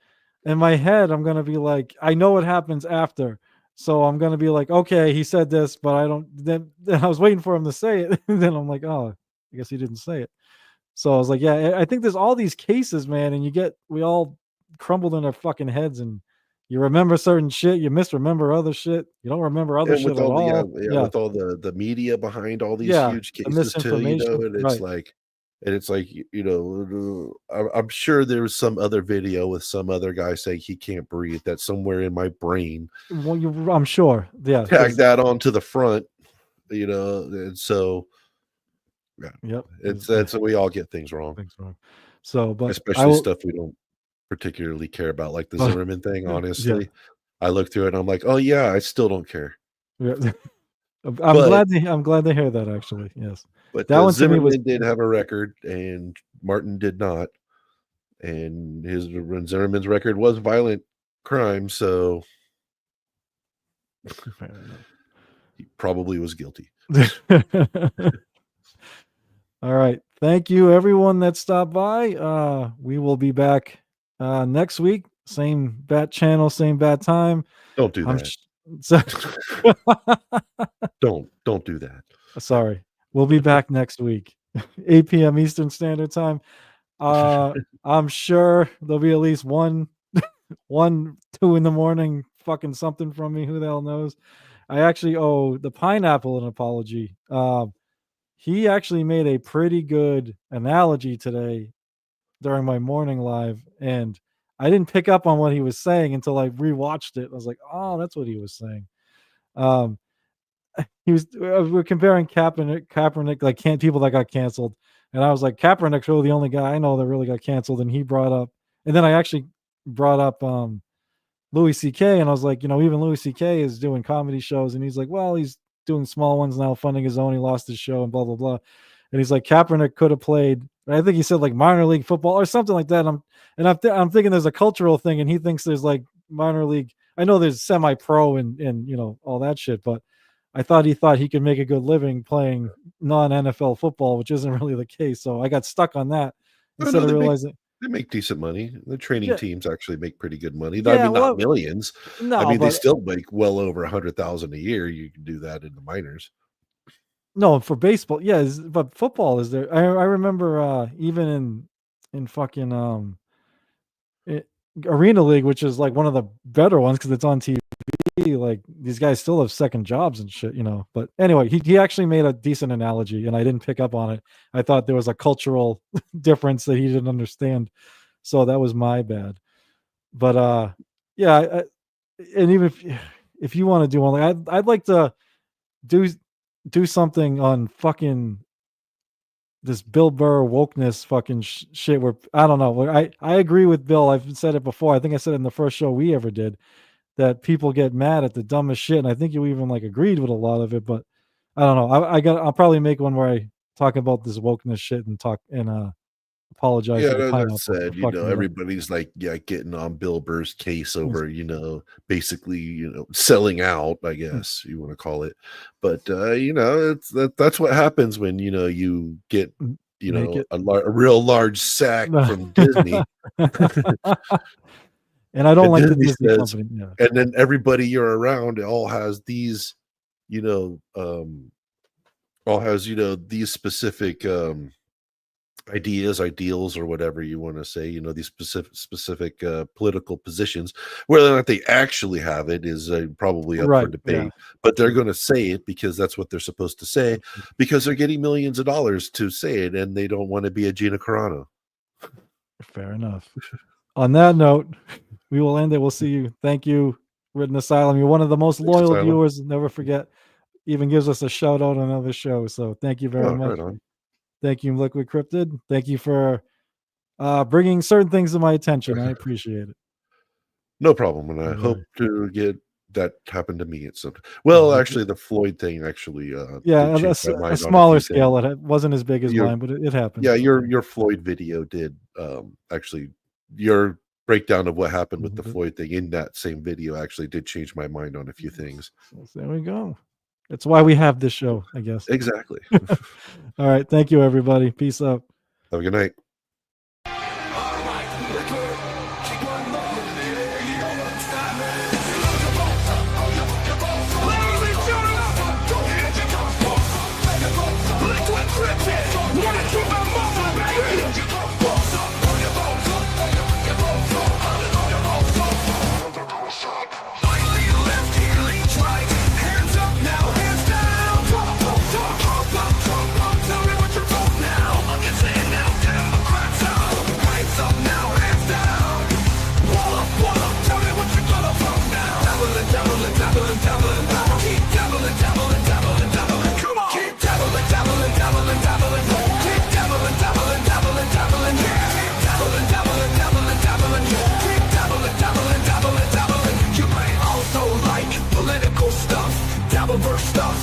in my head, I'm gonna be like, I know what happens after. So I'm gonna be like, okay, he said this, but I don't then I was waiting for him to say it. And then I'm like, oh, I guess he didn't say it. So I was like, yeah, I think there's all these cases, man, and we all crumbled in our fucking heads, and you remember certain shit, you misremember other shit, you don't remember other And shit with at all the all. Yeah. with all the media behind all these Yeah. huge The cases too, misinformation. and Right. it's like, I'm sure there was some other video with some other guy saying he can't breathe that's somewhere in my brain. Well, I'm sure. Yeah. Tag that onto the front, and so yeah, Yep. that's we all get things wrong, So, but I especially will. stuff we don't particularly care about, like the Oh, Zimmerman thing. yeah. Honestly, I look through it and I'm like, oh yeah, I still don't care. Yeah. I'm But glad to hear that, actually. Yes. but That one to me was Zimmerman did have a record, and Martin did not. And Zimmerman's record was violent crime, so he probably was guilty. All right. Thank you, everyone that stopped by. We will be back next week. Same bat channel, same bat time. Don't do that. Don't do that. Sorry. We'll be back next week, 8 p.m. Eastern Standard Time. I'm sure there'll be at least 1, 2 in the morning fucking something from me. Who the hell knows? I actually owe the Pineapple an apology. He actually made a pretty good analogy today during my morning live, and I didn't pick up on what he was saying until I rewatched it. I was like, oh, that's what he was saying. Um, he was we're comparing Kaepernick, like people that got canceled, and I was like, Kaepernick's really the only guy I know that really got canceled, and he brought up, and then I actually brought up Louis C.K. and I was like, even Louis C.K. is doing comedy shows, and he's like, well, he's doing small ones now, funding his own. He lost his show and blah blah blah, and he's like, Kaepernick could have played. I think he said like minor league football or something like that. I'm thinking there's a cultural thing, and he thinks there's like minor league. I know there's semi-pro and all that shit, but I thought he could make a good living playing non-NFL football, which isn't really the case. So I got stuck on that instead of realizing they make decent money. The training teams actually make pretty good money. Yeah, I mean, not millions. No, I mean, but they still make well over 100,000 a year. You can do that in the minors. No, for baseball, yeah, but football is there. I remember even in fucking Arena League, which is like one of the better ones because it's on TV. Like these guys still have second jobs and shit, But anyway, he actually made a decent analogy, and I didn't pick up on it. I thought there was a cultural difference that he didn't understand, so that was my bad. But yeah, and even if you want to do one, like I'd like to do something on fucking this Bill Burr wokeness fucking shit where I don't know. I agree with Bill. I've said it before. I think I said it in the first show we ever did that people get mad at the dumbest shit, and I think you even like agreed with a lot of it. But I don't know. I'll probably make one where I talk about this wokeness shit and talk and apologize. Yeah, for the that said, everybody's like, getting on Bill Burr's case over, basically, selling out, I guess you want to call it. But that's what happens when you get a real large sack from Disney. And I don't like the Disney Disney says, company. Yeah. And then everybody you're around all has these, these specific ideals, or whatever you want to say, these specific political positions. Whether or not they actually have it is probably up for debate, but they're going to say it because that's what they're supposed to say, because they're getting millions of dollars to say it, and they don't want to be a Gina Carano. Fair enough. On that note, we will end it. We'll see you. Thank you, Written Asylum. You're one of the most loyal viewers. Never forget. Even gives us a shout out on another show. So thank you very much. Right on. Thank you, Liquid Cryptid. Thank you for bringing certain things to my attention. I appreciate it. No problem. And I hope to get that happen to me at some time. Well, actually, the Floyd thing actually. A smaller scale. It wasn't as big as mine, but it happened. Yeah, your Floyd video did actually. Your breakdown of what happened with the Floyd thing in that same video actually did change my mind on a few things. So there we go. That's why we have this show, I guess. Exactly. All right. Thank you, everybody. Peace out. Have a good night. Stuff,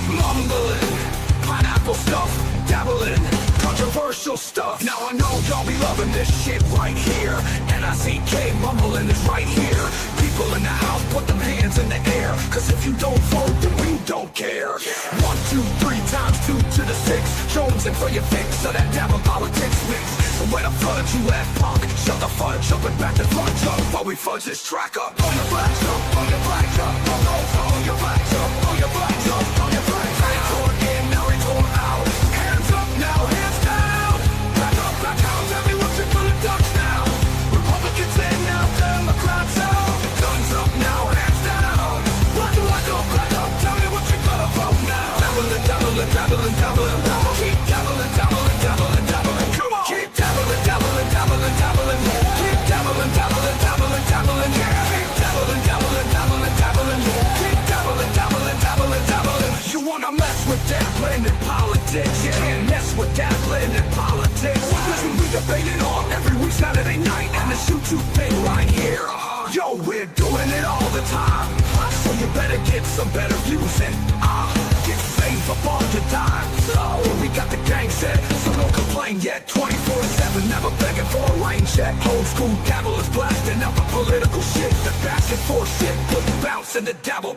mumbling, pineapple stuff, dabbling, controversial stuff. Now I know y'all be loving this shit right here, and I see K mumbling is right here. People in the house, put them hands in the air, cause if you don't vote, then we don't care. 1, 2, 3 times 2 to the 6, Jones for your fix of that devil politics mix. So where the fudge you at, punk? Shut the fudge up and back the fudge up while we fudge this track up. On your flags up, on your flags up, on your flags up, on your flags up, on your flags up. Retort in, now retort out. Hands up now, hands down. Back up, back out, tell me what's it for the ducks now. Republicans in now, Democrats out. Guns up now, hands down. Black up, tell me what you gonna vote now. Dabbling, dabbling, dabbling, dabbling. Keep dabbling, dabbling, dabbling, dabbling. Come on, keep dabbling. Saturday night and the shoot thing right here. Yo, we're doing it all the time, so you better get some better views and get safe up on your dime. So we got the gang set, so don't complain yet. 24/7, never begging for a rain check. Old school dabble is blasting out the political shit. The back and forth shit, put bounce in the dabble